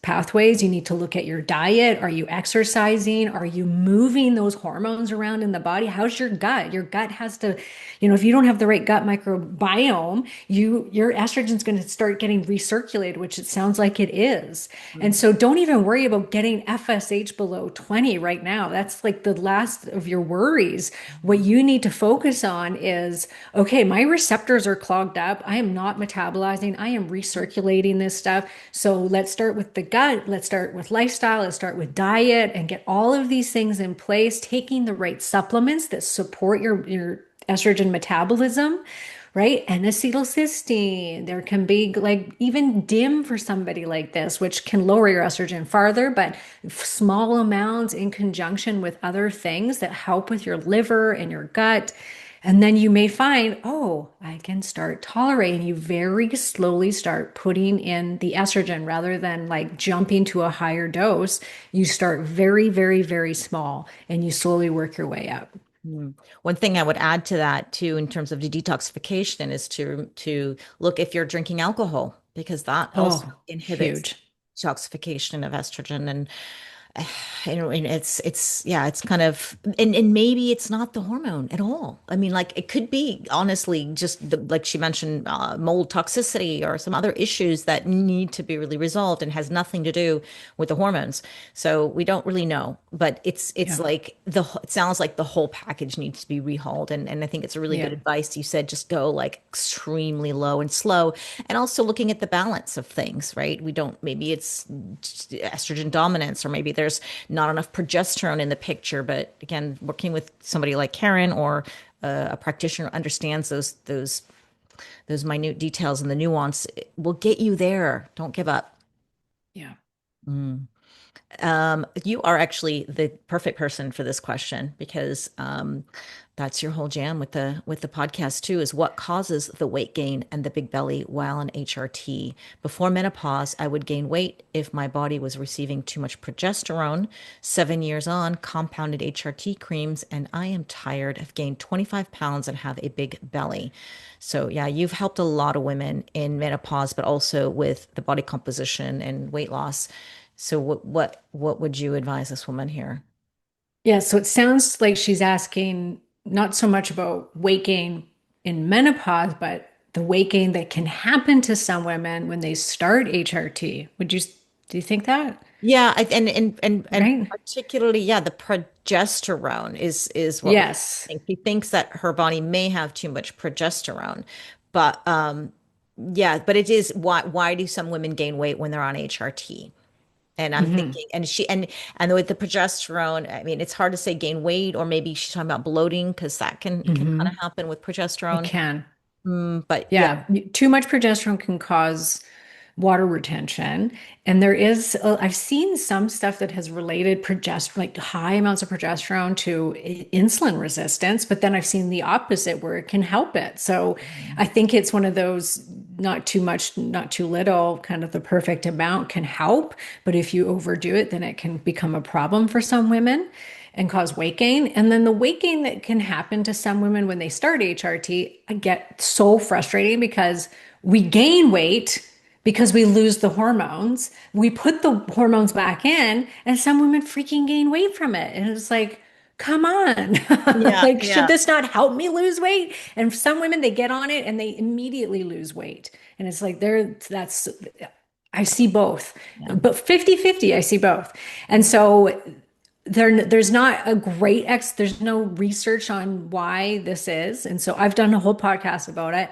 pathways. You need to look at your diet. Are you exercising? Are you moving those hormones around in the body? How's your gut? Your gut has to, if you don't have the right gut microbiome, your estrogen's going to start getting recirculated, which it sounds like it is. And so don't even worry about getting FSH below 20 right now. That's like the last of your worries. What you need to focus on is, okay, my receptors are clogged up. I am not metabolizing. I am recirculating this stuff. So let's start with the gut. Let's start with lifestyle. Let's start with diet and get all of these things in place, taking the right supplements that support your estrogen metabolism, right? N-acetylcysteine. There can be like even DIM for somebody like this, which can lower your estrogen farther, but small amounts in conjunction with other things that help with your liver and your gut. And then you may find, oh, I can start tolerating. You very slowly start putting in the estrogen rather than like jumping to a higher dose. You start very, very, very small and you slowly work your way up. Mm. One thing I would add to that too, in terms of the detoxification, is to look if you're drinking alcohol, because that also Oh, inhibits huge. detoxification of estrogen. And it's yeah, it's kind of, and maybe it's not the hormone at all. I mean, like, it could be honestly just like she mentioned, mold toxicity or some other issues that need to be really resolved and has nothing to do with the hormones. So we don't really know, but it's Yeah. like it sounds like the whole package needs to be rehauled. And I think it's a really good Yeah. advice. You said just go like extremely low and slow, and also looking at the balance of things, right? We don't, maybe it's estrogen dominance, or maybe there's not enough progesterone in the picture. But again, working with somebody like Karen, or a practitioner who understands those minute details and the nuance, will get you there. Don't give up. Yeah. Mm. You are actually the perfect person for this question, because that's your whole jam with the podcast too, is what causes the weight gain and the big belly while on HRT. Before menopause, I would gain weight if my body was receiving too much progesterone. 7 years on, compounded HRT creams, and I am tired. I've gained 25 pounds and have a big belly. So yeah, you've helped a lot of women in menopause, but also with the body composition and weight loss. So what would you advise this woman here? Yeah. So it sounds like she's asking not so much about weight gain in menopause, but the weight gain that can happen to some women when they start HRT. Do you think that? Yeah, and Right? particularly, yeah, the progesterone is what we Yes. think. She thinks that her body may have too much progesterone, but yeah, but it is, why do some women gain weight when they're on HRT? And I'm Hmm. thinking, and with the progesterone, I mean, it's hard to say gain weight, or maybe she's talking about bloating, because that can kind Hmm. of happen with It progesterone. can. But yeah. Yeah, too much progesterone can cause water retention. And I've seen some stuff that has related like high amounts of progesterone to insulin resistance, but then I've seen the opposite where it can help it. So I think it's one of those not too much, not too little, kind of the perfect amount can help. But if you overdo it, then it can become a problem for some women and cause weight gain. And then the weight gain that can happen to some women when they start HRT, I get so frustrating because we gain weight because we lose the hormones. We put the hormones back in, and some women freaking gain weight from it. And it's like, come on. Yeah, Like, should yeah, this not help me lose weight? And some women, they get on it and they immediately lose weight. And it's like, I see both, yeah. but 50-50, I see both. And so there's not a great there's no research on why this is. And so I've done a whole podcast about it,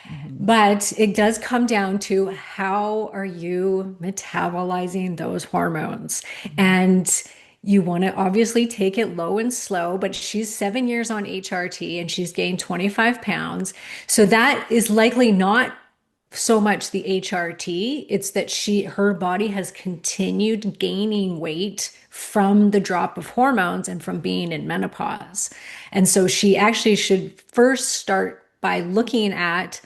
Mhm. but it does come down to how are you metabolizing those hormones? Mhm. And you want to obviously take it low and slow, but she's 7 years on HRT and she's gained 25 pounds. So that is likely not so much the HRT, it's that her body has continued gaining weight from the drop of hormones and from being in menopause. And so she actually should first start by looking at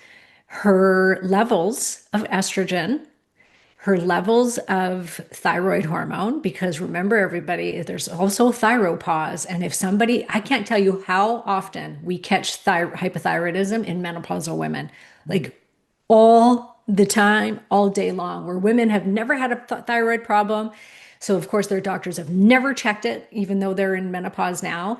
her levels of estrogen, her levels of thyroid hormone, because remember, everybody, there's also thyropause. And if somebody, I can't tell you how often we catch hypothyroidism in menopausal women, Mhm. like all the time, all day long, where women have never had a thyroid problem. So, of course, their doctors have never checked it, even though they're in menopause now.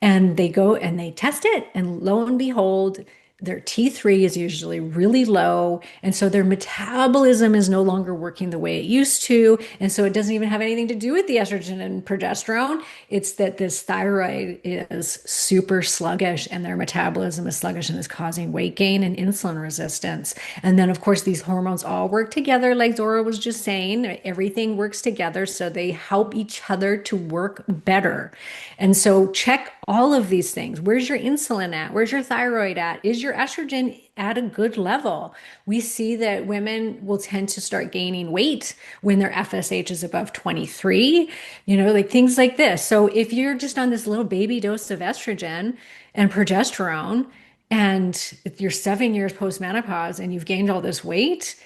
And they go and they test it, and lo and behold, their T3 is usually really low. And so their metabolism is no longer working the way it used to. And so it doesn't even have anything to do with the estrogen and progesterone. It's that this thyroid is super sluggish and their metabolism is sluggish and is causing weight gain and insulin resistance. And then, of course, these hormones all work together, like Zora was just saying. Everything works together, so they help each other to work better. And so check all of these things. Where's your insulin at? Where's your thyroid at? Is your estrogen at a good level? We see that women will tend to start gaining weight when their FSH is above 23, like things like this. So if you're just on this little baby dose of estrogen and progesterone, and you're 7 years post-menopause and you've gained all this weight,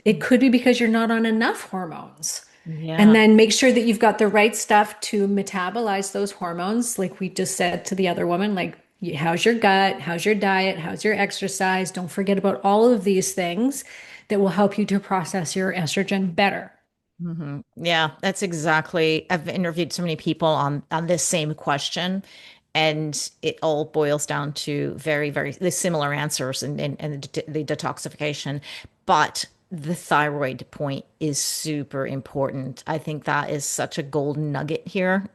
it could be because you're not on enough hormones. And Yeah. then make sure that you've got the right stuff to metabolize those hormones. Like we just said to the other woman, like, how's your gut? How's your diet? How's your exercise? Don't forget about all of these things that will help you to process your estrogen better. Yeah, that's exactly. I've interviewed so many people on this same question, and it all boils down to very the similar answers and the detoxification. But the thyroid point is super important. I think that is such a golden nugget here.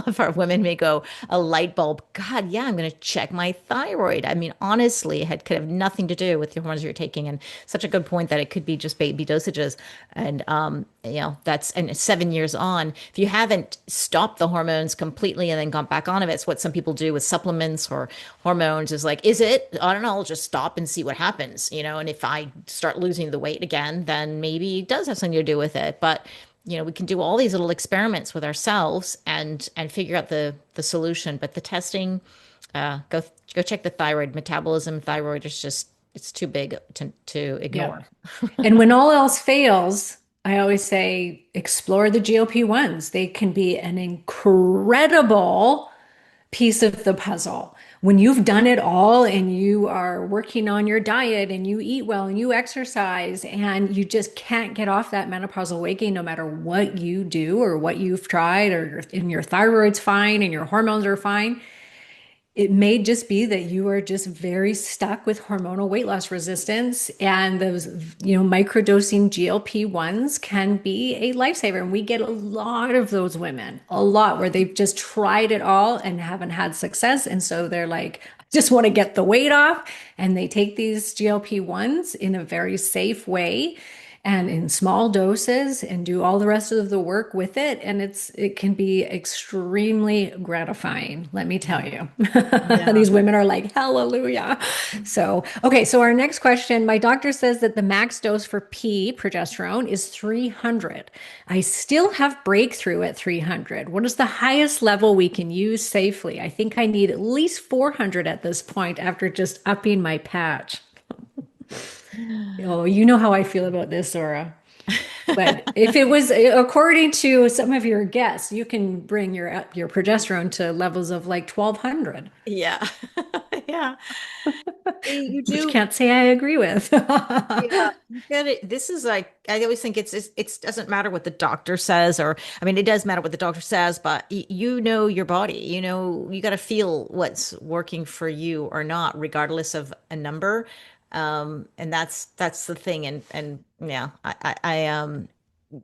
If our women may go a light bulb, God, yeah, I'm going to check my thyroid. I mean, honestly, could have nothing to do with the hormones you're taking, and such a good point that it could be just baby dosages. And that's and 7 years on. If you haven't stopped the hormones completely and then gone back on of it, it's what some people do with supplements or hormones. Is like, is it? I don't know. I'll just stop and see what happens. And if I start losing the weight again, then maybe it does have something to do with it. But we can do all these little experiments with ourselves and figure out the solution. But the testing, go check the thyroid metabolism. Thyroid is just it's too big to Yep. ignore. And when all else fails, I always say explore the GLP-1s. They can be an incredible piece of the puzzle. When you've done it all and you are working on your diet and you eat well and you exercise and you just can't get off that menopausal weight gain no matter what you do or what you've tried, and your thyroid's fine and your hormones are fine, it may just be that you are just very stuck with hormonal weight loss resistance, and those, microdosing GLP-1s can be a lifesaver. And we get a lot of those women, a lot where they've just tried it all and haven't had success. And so they're like, I just want to get the weight off. And they take these GLP-1s in a very safe way and in small doses and do all the rest of the work with it. And it can be extremely gratifying, let me tell you. Yeah. These women are like, hallelujah. So, okay, so our next question, my doctor says that the max dose for progesterone is 300. I still have breakthrough at 300. What is the highest level we can use safely? I think I need at least 400 at this point after just upping my patch. Oh, you know how I feel about this, Zora. But if it was according to some of your guests, you can bring your progesterone to levels of like 1200, Yeah. Yeah. You which do. can't say I agree with. Yeah, you get it. This is like I always think it's doesn't matter what the doctor says, or I mean it does matter what the doctor says, but you know your body. You got to feel what's working for you or not, regardless of a number. And that's the thing. And yeah,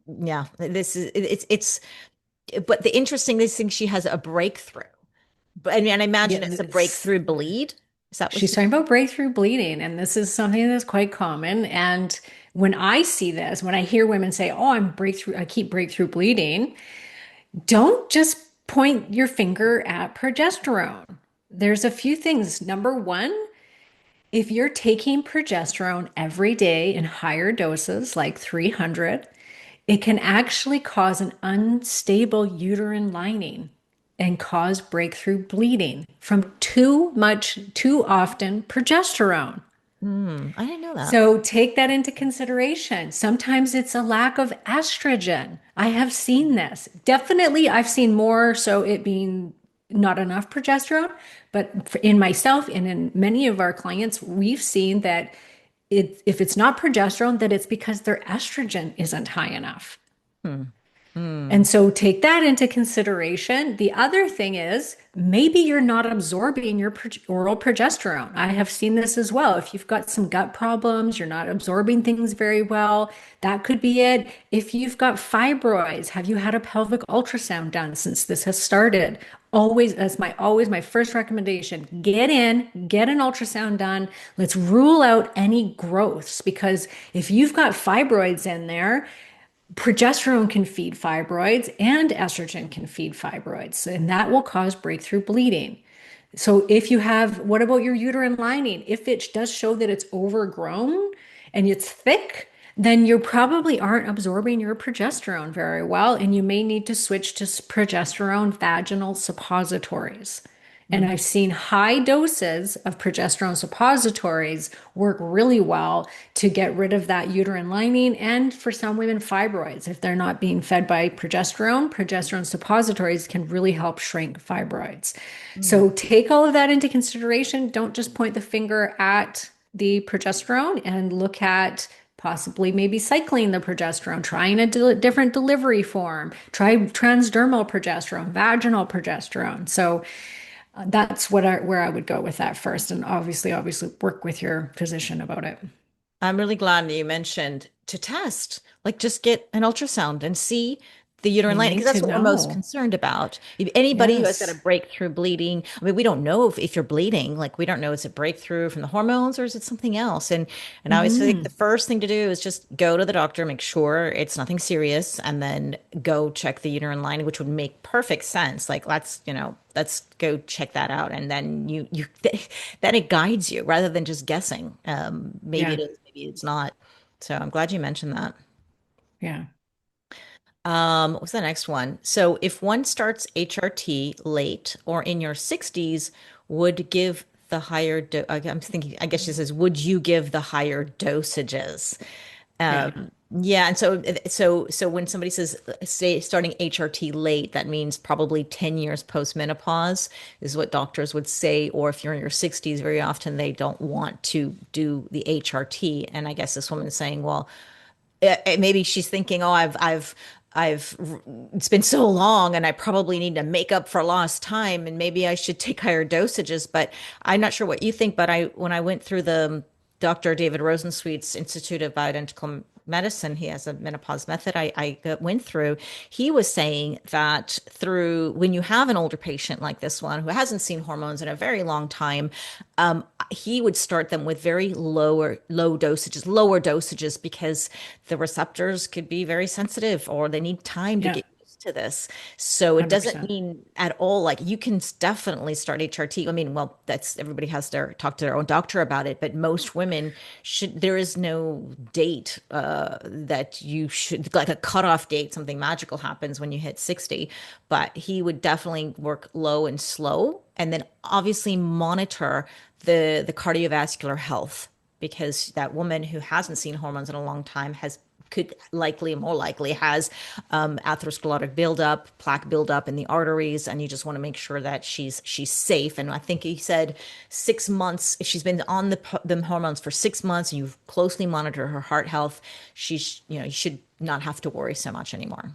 yeah, this is it's. But the interesting this thing she has a breakthrough, but I mean I imagine Yeah, it's a breakthrough bleed. Is that what she's she? talking about breakthrough bleeding, and this is something that's quite common. And when I see this, when I hear women say, "Oh, I keep breakthrough bleeding," don't just point your finger at progesterone. There's a few things. Number one, if you're taking progesterone every day in higher doses, like 300, it can actually cause an unstable uterine lining and cause breakthrough bleeding from too often progesterone. I didn't know that. So take that into consideration. Sometimes it's a lack of estrogen. I have seen this. Definitely, I've seen more so it being not enough progesterone, but in myself and in many of our clients, we've seen that if it's not progesterone, then it's because their estrogen isn't high enough. Hmm. Hmm. And so take that into consideration. The other thing is maybe you're not absorbing your oral progesterone. I have seen this as well. If you've got some gut problems, you're not absorbing things very well, that could be it. If you've got fibroids, have you had a pelvic ultrasound done since this has started? Always, that's always my first recommendation. Get in, get an ultrasound done. Let's rule out any growths because if you've got fibroids in there, progesterone can feed fibroids and estrogen can feed fibroids, and that will cause breakthrough bleeding. So if you have, what about your uterine lining? If it does show that it's overgrown and it's thick, then you probably aren't absorbing your progesterone very well, and you may need to switch to progesterone vaginal suppositories. And I've seen high doses of progesterone suppositories work really well to get rid of that uterine lining and for some women, fibroids. If they're not being fed by progesterone, progesterone suppositories can really help shrink fibroids. Hmm. So take all of that into consideration. Don't just point the finger at the progesterone and look at possibly maybe cycling the progesterone, trying a different delivery form, try transdermal progesterone, vaginal progesterone. So that's where I would go with that first, and obviously work with your physician about it. I'm really glad that you mentioned to test, like just get an ultrasound and see the uterine You lining, because need to that's what we're most know. concerned about. If anybody who has got a Yes. breakthrough bleeding, I mean, we don't know if you're bleeding, like we don't know, is it breakthrough from the hormones or is it something else? And I always think the Hmm. first thing to do is just go to the doctor, make sure it's nothing serious, and then go check the uterine lining, which would make perfect sense. Like let's go check that out, and then then it guides you rather than just guessing. Maybe it Yeah. is, maybe it's not. So I'm glad you mentioned that. Yeah. What's the next one? So if one starts HRT late or in your 60s, would give the higher do I'm thinking, I guess she says, would you give the higher dosages? Yeah. Yeah, and so when somebody says say starting HRT late, that means probably 10 years post-menopause is what doctors would say, or if you're in your 60s, very often they don't want to do the HRT. And I guess this woman is saying, well, maybe she's thinking, oh, I've it's been so long and I probably need to make up for lost time and maybe I should take higher dosages. But I'm not sure what you think, but when I went through the Dr. David Rosensweet's Institute of Bioidentical Medicine, he has a menopause method I went through. He was saying that through when you have an older patient like this one who hasn't seen hormones in a very long time, he would start them with very lower dosages because the receptors could be very sensitive or they need time to Yeah. get used to this. So it doesn't 100%. mean at all like you can definitely start HRT. I mean, well, that's everybody has to talk to their own doctor about it, but most women should, there is no date that you should, like a cutoff date, something magical happens when you hit 60. But he would definitely work low and slow and then obviously monitor the cardiovascular health, because that woman who hasn't seen hormones in a long time has could likely more likely has atherosclerotic buildup, plaque buildup in the arteries, and you just want to make sure that she's safe. And I think he said 6 months. If she's been on the hormones for 6 months and you've closely monitored her heart health, you should not have to worry so much anymore.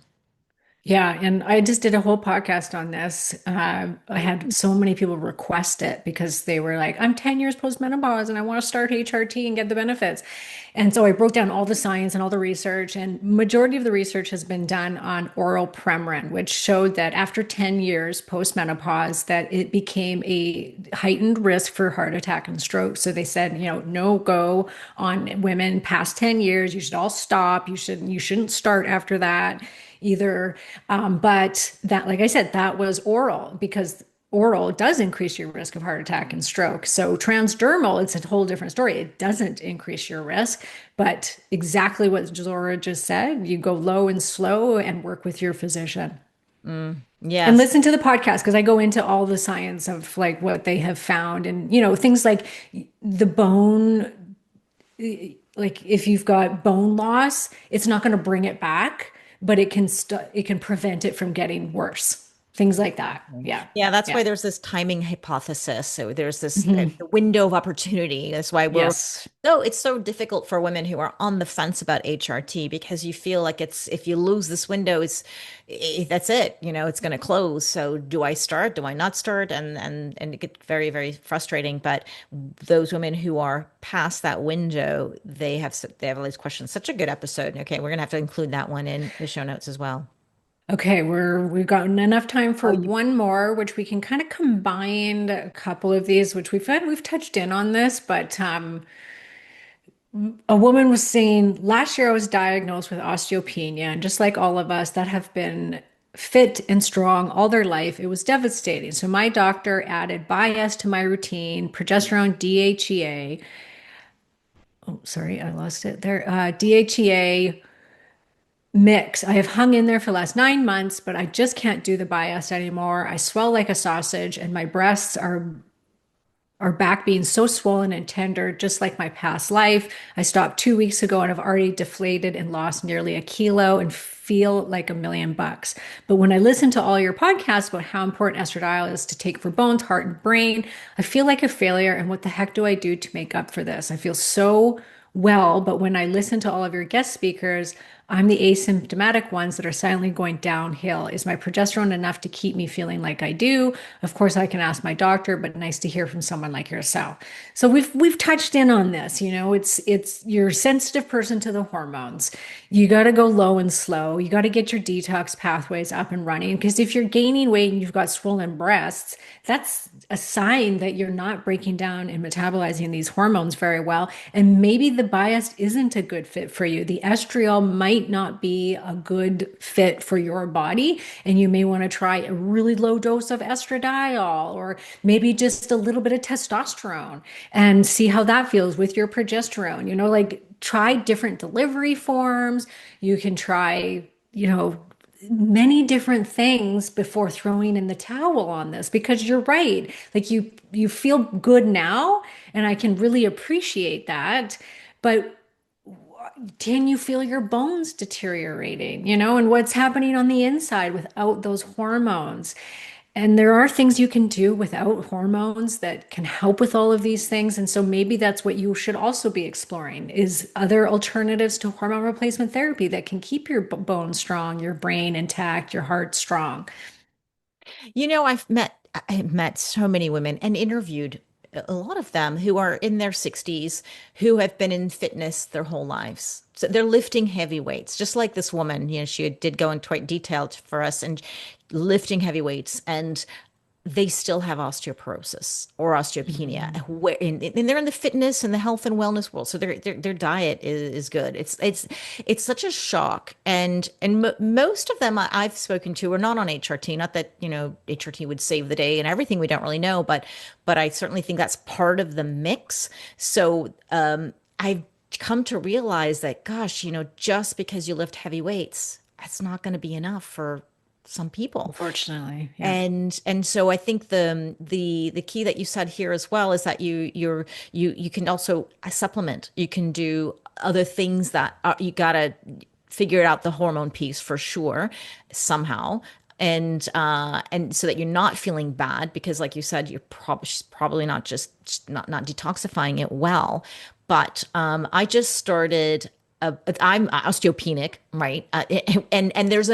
Yeah, and I just did a whole podcast on this. I had so many people request it because they were like, I'm 10 years post-menopause and I want to start HRT and get the benefits. And so I broke down all the science and all the research, and majority of the research has been done on oral Premarin, which showed that after 10 years post-menopause, that it became a heightened risk for heart attack and stroke. So they said, no go on women past 10 years. You should all stop. You shouldn't start after that either. But that, like I said, that was oral because oral does increase your risk of heart attack and stroke. So transdermal, it's a whole different story. It doesn't increase your risk, but exactly what Zora just said, you go low and slow and work with your physician. And Yes. listen to the podcast because I go into all the science of like what they have found and things like the bone, like if you've got bone loss, it's not going to bring it back, but it can prevent it from getting worse. things like that. Yeah. Yeah, that's Yeah. why there's this timing hypothesis. So there's this Hmm. window of opportunity. That's why Yes. it's so difficult for women who are on the fence about HRT because you feel like it's if you lose this window, that's it. It's going to close. So do I start? Do I not start? And it gets very, very frustrating. But those women who are past that window, they have all these questions. Such a good episode. Okay, we're gonna have to include that one in the show notes as well. Okay, we've gotten enough time Oh, for one more, which we can kind of combine a couple of these, which we've touched in on this, but a woman was saying last year I was diagnosed with osteopenia, and just like all of us that have been fit and strong all their life, it was devastating. So my doctor added bias to my routine, progesterone, DHEA. Oh, sorry, I lost it there. DHEA mix. I have hung in there for the last 9 months, but I just can't do the bias anymore. I swell like a sausage, and my breasts are back being so swollen and tender, just like my past life. I stopped 2 weeks ago and I've already deflated and lost nearly a kilo and feel like $1 million. But when I listen to all your podcasts about how important estradiol is to take for bones, heart, and brain, I feel like a failure. And what the heck do I do to make up for this? I feel so well, but when I listen to all of your guest speakers, I'm the asymptomatic ones that are silently going downhill. Is my progesterone enough to keep me feeling like I do? Of course, I can ask my doctor, but nice to hear from someone like yourself. So we've touched in on this. It's you're a sensitive person to the hormones. You got to go low and slow. You got to get your detox pathways up and running because if you're gaining weight and you've got swollen breasts, that's a sign that you're not breaking down and metabolizing these hormones very well. And maybe the bias isn't a good fit for you. The estriol might not be a good fit for your body. And you may want to try a really low dose of estradiol or maybe just a little bit of testosterone and see how that feels with your progesterone. Like try different delivery forms. You can try, many different things before throwing in the towel on this because you're right. Like you feel good now and I can really appreciate that. But can you feel your bones deteriorating, and what's happening on the inside without those hormones? And there are things you can do without hormones that can help with all of these things. And so maybe that's what you should also be exploring is other alternatives to hormone replacement therapy that can keep your bones strong, your brain intact, your heart strong. I've met so many women and interviewed a lot of them who are in their 60s who have been in fitness their whole lives. So they're lifting heavy weights, just like this woman, she did go into quite detailed for us and lifting heavy weights and they still have osteoporosis or osteopenia, Mhm. and they're in the fitness and the health and wellness world. So their diet is good. It's such a shock, and most of them I've spoken to are not on HRT. Not that HRT would save the day and everything. We don't really know, but I certainly think that's part of the mix. So I've come to realize that, gosh, just because you lift heavy weights, that's not going to be enough for some people. Unfortunately, yeah. And so I think the key that you said here as well is that you can also supplement. You can do other things that you gotta figure out the hormone piece for sure somehow. And so that you're not feeling bad because like you said you're probably not just not detoxifying it well. But I just started I'm osteopenic, right? And there's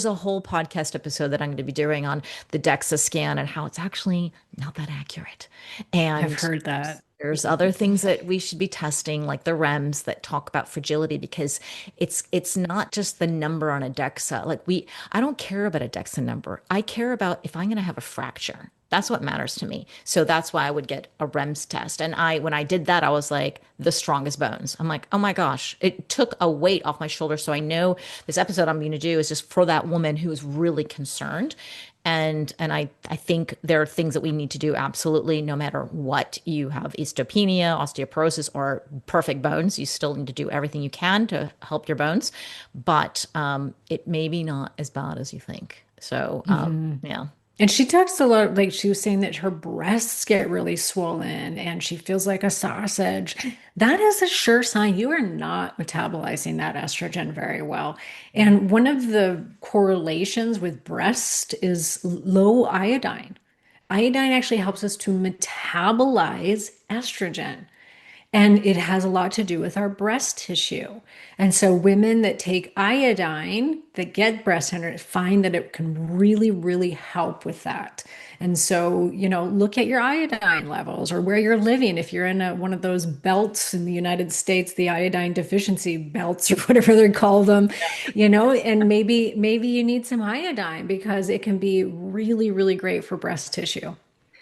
a whole podcast episode that I'm going to be doing on the DEXA scan and how it's actually not that accurate. I've And heard that. there's other things that we should be testing, like the REMS that talk about fragility, because it's not just the number on a DEXA. I don't care about a DEXA number. I care about if I'm going to have a fracture. That's what matters to me. So that's why I would get a REMS test. And when I did that, I was like the strongest bones. I'm like, oh my gosh, it took a weight off my shoulders. So I know this episode I'm going to do is just for that woman who is really concerned. And I think there are things that we need to do absolutely no matter what you have osteopenia, osteoporosis, or perfect bones. You still need to do everything you can to help your bones, but it may be not as bad as you think. So Mhm. yeah. And she talks a lot, like she was saying that her breasts get really swollen and she feels like a sausage. That is a sure sign you are not metabolizing that estrogen very well. And one of the correlations with breast is low iodine. Iodine actually helps us to metabolize estrogen. And it has a lot to do with our breast tissue. And so women that take iodine that get breast tenderness find that it can really, really help with that. And so, look at your iodine levels or where you're living. If you're in one of those belts in the United States, the iodine deficiency belts or whatever they call them, and maybe you need some iodine because it can be really, really great for breast tissue.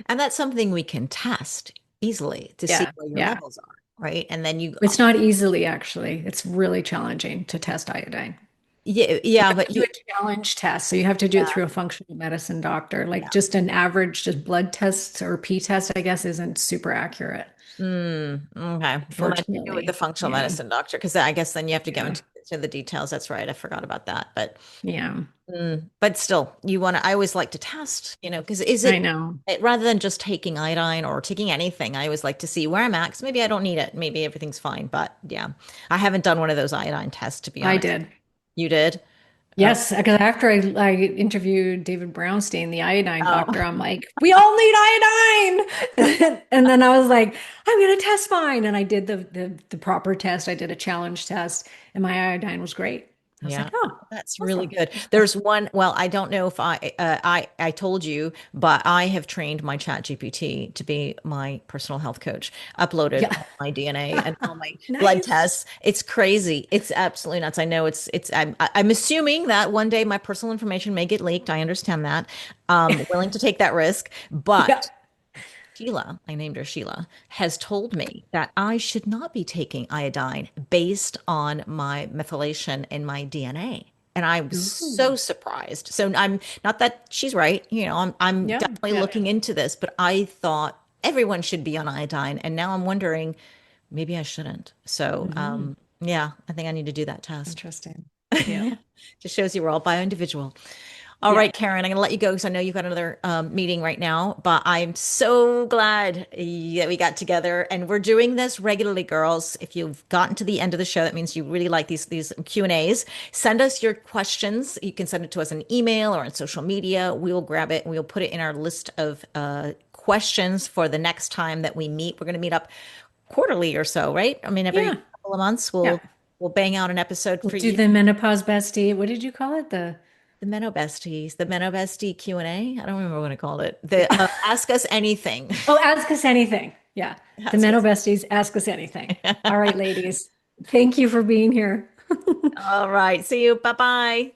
And that's something we can test easily to see Yeah, where your yeah. levels are, right? And then you, It's not easily, actually. It's really challenging to test iodine. yeah, You yeah, have but to do a challenge test. So you have to do it yeah, through a functional medicine doctor. Like yeah. just an average, just blood test or P test, I guess, isn't super accurate, Okay. Well, then you do it with the unfortunately. functional Yeah. medicine doctor, because I guess then you have to go Yeah. into the details. That's right. I forgot about that. Yeah. But still, you want to, I always like to test, because is I it, know. rather than just taking iodine or taking anything, I always like to see where I'm at, 'cause maybe I don't need it. Maybe everything's fine. But yeah, I haven't done one of those iodine tests, to be I honest. did. You did? Oh, Yes, because after I interviewed David Brownstein, the iodine doctor, oh, I'm like, we all need iodine. And then I was like, I'm gonna test mine. And I did the proper test. I did a challenge test, and my iodine was great. I was yeah. like, oh, That's really awesome. good. There's one, well, I don't know if I told you, but I have trained my chat GPT to be my personal health coach, uploaded Yeah. all my DNA and all my blood Nice. tests. It's crazy. It's absolutely nuts. I know I'm assuming that one day my personal information may get leaked. I understand that. Willing to take that risk, Yeah. but Sheila, I named her Sheila, has told me that I should not be taking iodine based on my methylation in my DNA. And I was so Ooh. surprised. So I'm not that she's right, I'm Yeah. definitely Yeah. looking into this, but I thought everyone should be on iodine. And now I'm wondering maybe I shouldn't. So Mhm. yeah, I think I need to do that test. Interesting. Yeah. Just shows you we're all bio-individual. All Yeah. right, Karen, I'm going to let you go because I know you've got another meeting right now, but I'm so glad that we got together and we're doing this regularly, girls. If you've gotten to the end of the show, that means you really like these Q&As. Send us your questions. You can send it to us in email or on social media. We will grab it and we'll put it in our list of questions for the next time that we meet. We're going to meet up quarterly or so, right? I mean, every Yeah. couple of months Yeah. we'll bang out an episode We'll for do you. the menopause bestie. What did you call it? The Menno Besties, the Menno Bestie Q&A. I don't remember what I called it. The Yeah. Ask Us Anything. Oh, ask us anything. Yeah. The Ask Menno Us. besties, ask us anything. All right, ladies. Thank you for being here. All right. See you. Bye-bye.